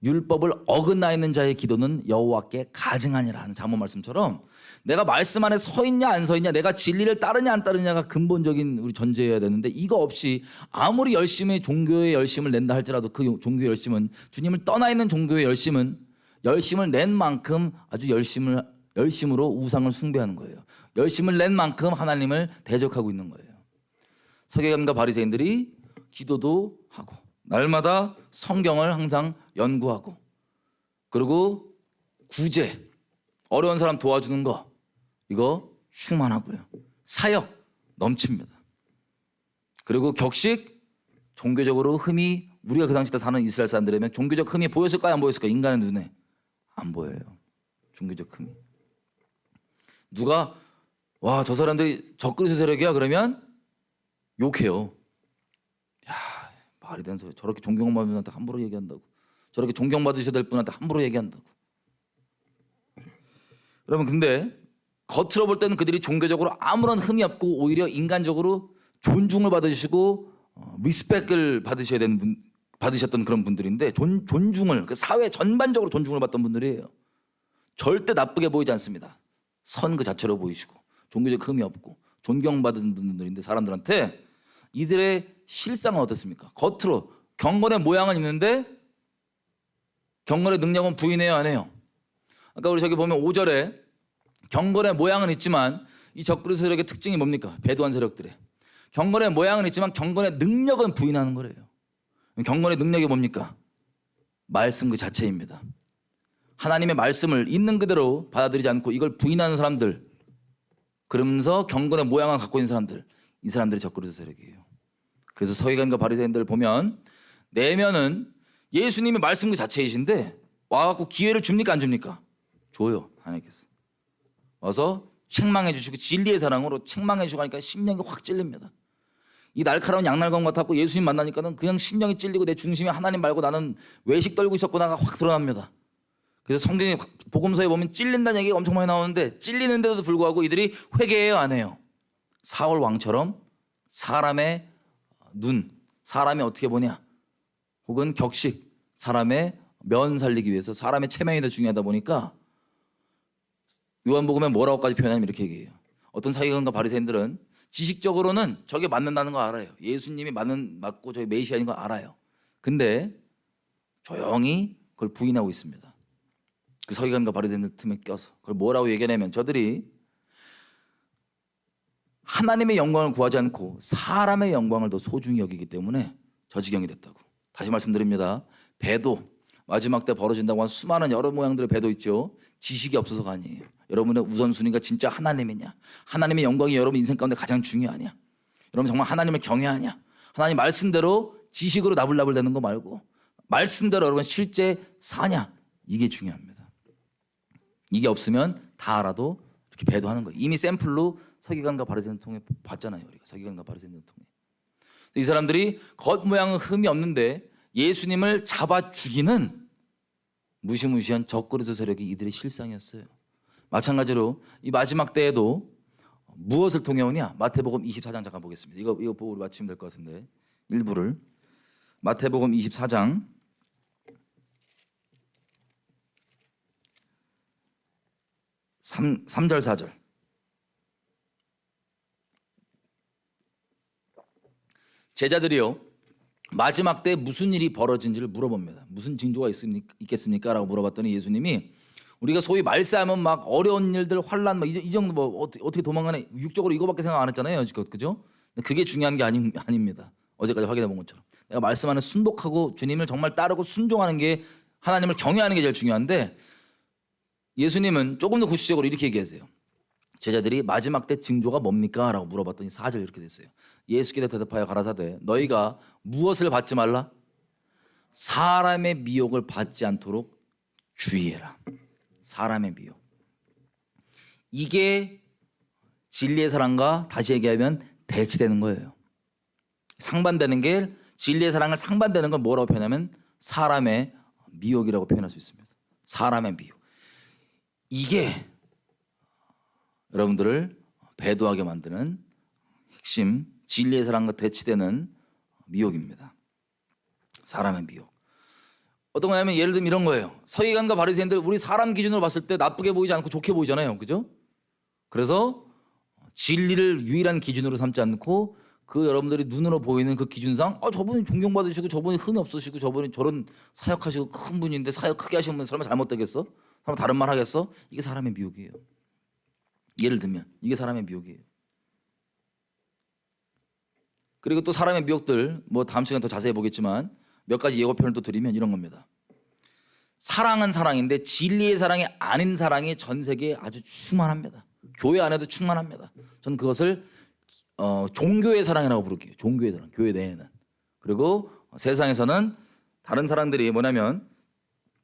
율법을 어긋나 있는 자의 기도는 여호와께 가증하니라 하는 잠언 말씀처럼, 내가 말씀 안에 서 있냐 안 서 있냐, 내가 진리를 따르냐 안 따르냐가 근본적인 우리 전제여야 되는데, 이거 없이 아무리 열심히 종교의 열심을 낸다 할지라도 그 종교의 열심은, 주님을 떠나 있는 종교의 열심을 낸 만큼 아주 열심으로 우상을 숭배하는 거예요. 열심을 낸 만큼 하나님을 대적하고 있는 거예요. 서기관과 바리새인들이 기도도 하고 날마다 성경을 항상 연구하고, 그리고 구제, 어려운 사람 도와주는 거, 이거 충만하고요. 사역 넘칩니다. 그리고 격식, 종교적으로 흠이, 우리가 그 당시 때 사는 이스라엘 사람들이면 종교적 흠이 보였을까요, 안 보였을까요? 인간의 눈에 안 보여요. 종교적 흠이. 누가 와, 저 사람들이 적그리스 세력이야 그러면 욕해요. 야, 말이 되는 소리. 저렇게 존경받는 분한테 함부로 얘기한다고. 저렇게 존경받으셔야 될 분한테 함부로 얘기한다고. 여러분, 근데 겉으로 볼 때는 그들이 종교적으로 아무런 흠이 없고 오히려 인간적으로 존중을 받으시고 리스펙을 받으셔야 되는 받으셨던 그런 분들인데 존중을 그 사회 전반적으로 존중을 받던 분들이에요. 절대 나쁘게 보이지 않습니다. 선 그 자체로 보이시고 종교적 흠이 없고 존경받은 분들인데 사람들한테 이들의 실상은 어떻습니까? 겉으로 경건의 모양은 있는데 경건의 능력은 부인해요, 안 해요? 아까 우리 저기 보면 5절에 경건의 모양은 있지만 이 적그리 세력의 특징이 뭡니까? 배도한 세력들의 경건의 모양은 있지만 경건의 능력은 부인하는 거래요. 경건의 능력이 뭡니까? 말씀 그 자체입니다. 하나님의 말씀을 있는 그대로 받아들이지 않고 이걸 부인하는 사람들, 그러면서 경건의 모양을 갖고 있는 사람들, 이 사람들이 적그리스도 세력이에요. 그래서 서기관과 바리새인들을 보면 내면은 예수님이 말씀 그 자체이신데 와갖고 기회를 줍니까 안 줍니까? 줘요. 하나님께서 와서 책망해 주시고 진리의 사랑으로 책망해 주고 하니까 심령이 확 찔립니다. 이 날카로운 양날검 같았고 예수님 만나니까는 그냥 심령이 찔리고 내 중심이 하나님 말고 나는 외식 떨고 있었구나가 확 드러납니다. 그래서 성경의 복음서에 보면 찔린다는 얘기가 엄청 많이 나오는데 찔리는데도 불구하고 이들이 회개해요, 안 해요? 사울 왕처럼 사람의 눈, 사람이 어떻게 보냐, 혹은 격식, 사람의 면 살리기 위해서 사람의 체면이 더 중요하다 보니까 요한복음에 뭐라고까지 표현하면 이렇게 얘기해요. 어떤 서기관과 바리새인들은 지식적으로는 저게 맞는다는 거 알아요. 예수님이 맞고 저게 메시아인 거 알아요. 근데 조용히 그걸 부인하고 있습니다. 그 서기관과 바리새인들 틈에 껴서 그걸 뭐라고 얘기하냐면 저들이 하나님의 영광을 구하지 않고 사람의 영광을 더 소중히 여기기 때문에 저 지경이 됐다고. 다시 말씀드립니다. 배도 마지막 때 벌어진다고 한 수많은 여러 모양들의 배도 있죠. 지식이 없어서가 아니에요. 여러분의 우선순위가 진짜 하나님이냐, 하나님의 영광이 여러분 인생 가운데 가장 중요하냐, 여러분 정말 하나님을 경외하냐, 하나님 말씀대로 지식으로 나불나불 되는 거 말고 말씀대로 여러분 실제 사냐, 이게 중요합니다. 이게 없으면 다 알아도 이렇게 배도하는 거예요. 이미 샘플로 서기관과 바리새인을 통해 봤잖아요. 우리가 서기관과 바리새인을 통해. 이 사람들이 겉모양은 흠이 없는데 예수님을 잡아 죽이는 무시무시한 적그리스도 세력이 이들의 실상이었어요. 마찬가지로 이 마지막 때에도 무엇을 통해 오냐? 마태복음 24장 잠깐 보겠습니다. 이거 보고 우리 마치면 될 것 같은데 일부를. 마태복음 24장 3절 4절. 제자들이요 마지막 때 무슨 일이 벌어진지를 물어봅니다. 무슨 징조가 있겠습니까? 라고 물어봤더니 예수님이 우리가 소위 말세하면 막 어려운 일들, 환란, 막 이 정도 뭐 어떻게 도망가네, 육적으로 이거밖에 생각 안 했잖아요, 그죠? 그게 중요한 게 아닙니다. 어제까지 확인해 본 것처럼 내가 말씀하는 순복하고 주님을 정말 따르고 순종하는 게, 하나님을 경외하는 게 제일 중요한데, 예수님은 조금 더 구체적으로 이렇게 얘기하세요. 제자들이 마지막 때 징조가 뭡니까? 라고 물어봤더니 4절 이렇게 됐어요. 예수께서 대답하여 가라사대 너희가 무엇을 받지 말라? 사람의 미혹을 받지 않도록 주의해라. 사람의 미혹. 이게 진리의 사랑과 다시 얘기하면 대치되는 거예요. 상반되는 게, 진리의 사랑을 상반되는 건 뭐라고 표현하면 사람의 미혹이라고 표현할 수 있습니다. 사람의 미혹. 이게 여러분들을 배도하게 만드는 핵심, 진리의 사랑과 대치되는 미혹입니다. 사람의 미혹. 어떤 거냐면 예를 들면 이런 거예요. 서기관과 바리새인들, 우리 사람 기준으로 봤을 때 나쁘게 보이지 않고 좋게 보이잖아요, 그죠? 그래서 진리를 유일한 기준으로 삼지 않고 그 여러분들이 눈으로 보이는 그 기준상 저분이 존경받으시고 저분이 흠이 없으시고 저분이 저런 사역하시고 큰 분인데 사역 크게 하시는 분 설마 잘못되겠어? 설마 다른 말 하겠어? 이게 사람의 미혹이에요. 예를 들면 이게 사람의 미혹이에요. 그리고 또 사람의 미혹들 뭐 다음 시간에 더 자세히 보겠지만 몇 가지 예고편을 또 드리면 이런 겁니다. 사랑은 사랑인데 진리의 사랑이 아닌 사랑이 전 세계에 아주 충만합니다. 교회 안에도 충만합니다. 저는 그것을 종교의 사랑이라고 부를게요. 종교의 사랑, 교회 내에는. 그리고 세상에서는 다른 사랑들이 뭐냐면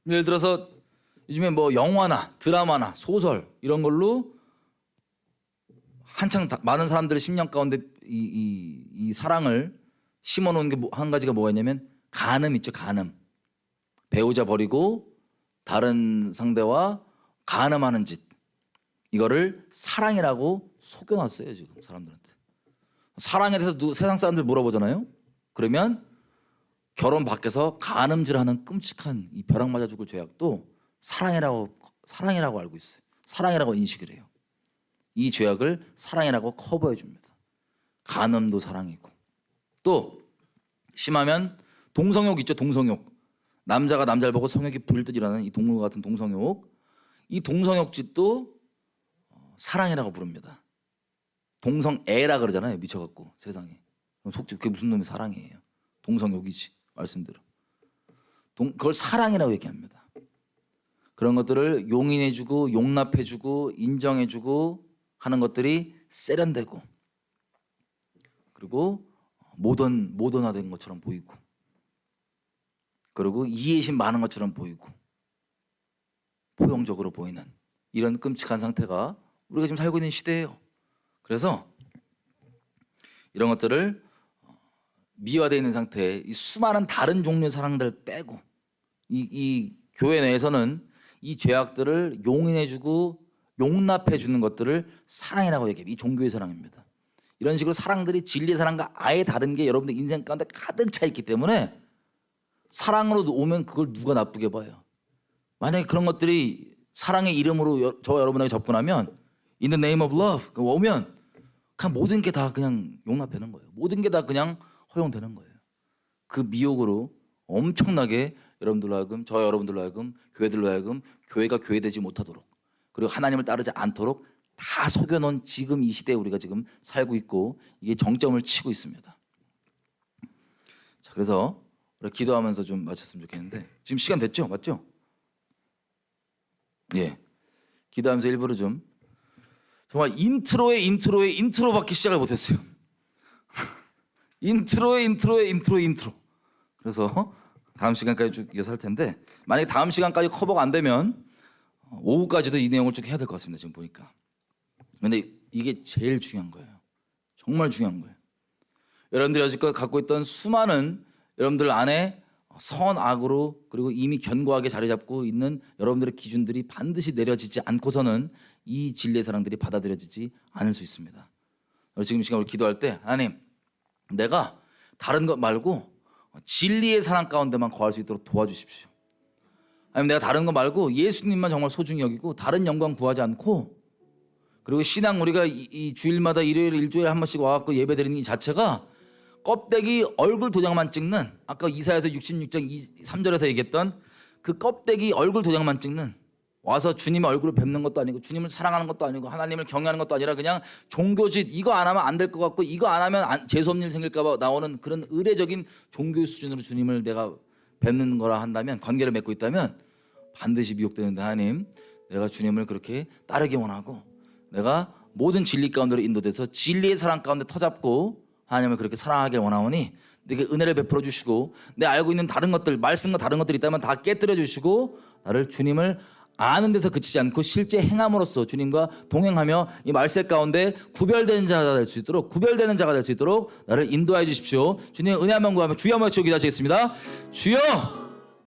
예를 들어서 요즘에 뭐 영화나 드라마나 소설 이런 걸로 한창 많은 사람들의 심령 가운데 이 사랑을 심어놓은 게 한 가지가 뭐가 있냐면 간음 있죠. 간음. 배우자 버리고 다른 상대와 간음하는 짓, 이거를 사랑이라고 속여놨어요. 지금 사람들한테. 사랑에 대해서 세상 사람들 물어보잖아요. 그러면 결혼 밖에서 간음질하는 끔찍한 이 벼락 맞아 죽을 죄악도 사랑이라고 알고 있어요. 사랑이라고 인식을 해요. 이 죄악을 사랑이라고 커버해 줍니다. 간음도 사랑이고, 또 심하면 동성욕 있죠. 동성욕. 남자가 남자를 보고 성욕이 불듯 일어나는 이 동물 같은 동성욕. 이 동성욕짓도 사랑이라고 부릅니다. 동성애라 그러잖아요. 미쳐갖고 세상에. 속지 그게 무슨 놈의 사랑이에요. 동성욕이지 말씀대로. 그걸 사랑이라고 얘기합니다. 그런 것들을 용인해주고 용납해주고 인정해주고 하는 것들이 세련되고, 그리고 모던화된 것처럼 보이고, 그리고 이해심 많은 것처럼 보이고 포용적으로 보이는 이런 끔찍한 상태가 우리가 지금 살고 있는 시대예요. 그래서 이런 것들을 미화되어 있는 상태에 이 수많은 다른 종류의 사랑들 빼고 이 교회 내에서는 이 죄악들을 용인해주고 용납해주는 것들을 사랑이라고 얘기해요. 이 종교의 사랑입니다. 이런 식으로 사랑들이 진리의 사랑과 아예 다른 게 여러분들 인생 가운데 가득 차 있기 때문에 사랑으로 오면 그걸 누가 나쁘게 봐요. 만약에 그런 것들이 사랑의 이름으로 저와 여러분에게 접근하면 In the name of love 오면 그냥 모든 게 다 그냥 용납되는 거예요. 모든 게 다 그냥 허용되는 거예요. 그 미혹으로 엄청나게 여러분들로 하여금, 저와 여러분들로 하여금, 교회들로 하여금 교회가 교회되지 못하도록, 그리고 하나님을 따르지 않도록 다 속여놓은 지금 이 시대에 우리가 지금 살고 있고, 이게 정점을 치고 있습니다. 자, 그래서 우리가 기도하면서 좀 마쳤으면 좋겠는데, 지금 시간 됐죠? 맞죠? 예. 기도하면서 일부러 좀 정말 인트로의 인트로밖에 시작을 못했어요. 인트로의 인트로. 그래서 다음 시간까지 쭉 이어서 할 텐데, 만약에 다음 시간까지 커버가 안 되면 오후까지도 이 내용을 쭉 해야 될 것 같습니다. 지금 보니까. 근데 이게 제일 중요한 거예요. 정말 중요한 거예요. 여러분들이 여지껏 갖고 있던 수많은 여러분들 안에 선악으로, 그리고 이미 견고하게 자리 잡고 있는 여러분들의 기준들이 반드시 내려지지 않고서는 이 진리의 사랑들이 받아들여지지 않을 수 있습니다. 지금 시간 우리 기도할 때, 하나님, 내가 다른 것 말고 진리의 사랑 가운데만 거할 수 있도록 도와주십시오. 아니면 내가 다른 거 말고 예수님만 정말 소중히 여기고 다른 영광 구하지 않고, 그리고 신앙 우리가 이 주일마다 일주일에 한 번씩 와갖고 예배 드리는 이 자체가 껍데기 얼굴 도장만 찍는, 아까 이사야서 66장 3절에서 얘기했던 그 껍데기 얼굴 도장만 찍는, 와서 주님의 얼굴을 뵙는 것도 아니고 주님을 사랑하는 것도 아니고 하나님을 경외하는 것도 아니라 그냥 종교짓, 이거 안 하면 안 될 것 같고 이거 안 하면 재수없는 일 생길까 봐 나오는 그런 의례적인 종교 수준으로 주님을 내가 뵙는 거라 한다면, 관계를 맺고 있다면 반드시 미혹되는데, 하나님, 내가 주님을 그렇게 따르기 원하고 내가 모든 진리 가운데로 인도돼서 진리의 사랑 가운데 터잡고 하나님을 그렇게 사랑하길 원하오니 내게 은혜를 베풀어 주시고, 내 알고 있는 다른 것들, 말씀과 다른 것들이 있다면 다 깨뜨려 주시고, 나를 주님을 아는 데서 그치지 않고 실제 행함으로써 주님과 동행하며 이 말씀 가운데 구별되는 자가 될 수 있도록, 구별되는 자가 될 수 있도록 나를 인도하여 주십시오. 주님 은혜 한번 구하며 주여 한번 외쳐 기도하시겠습니다. 주여!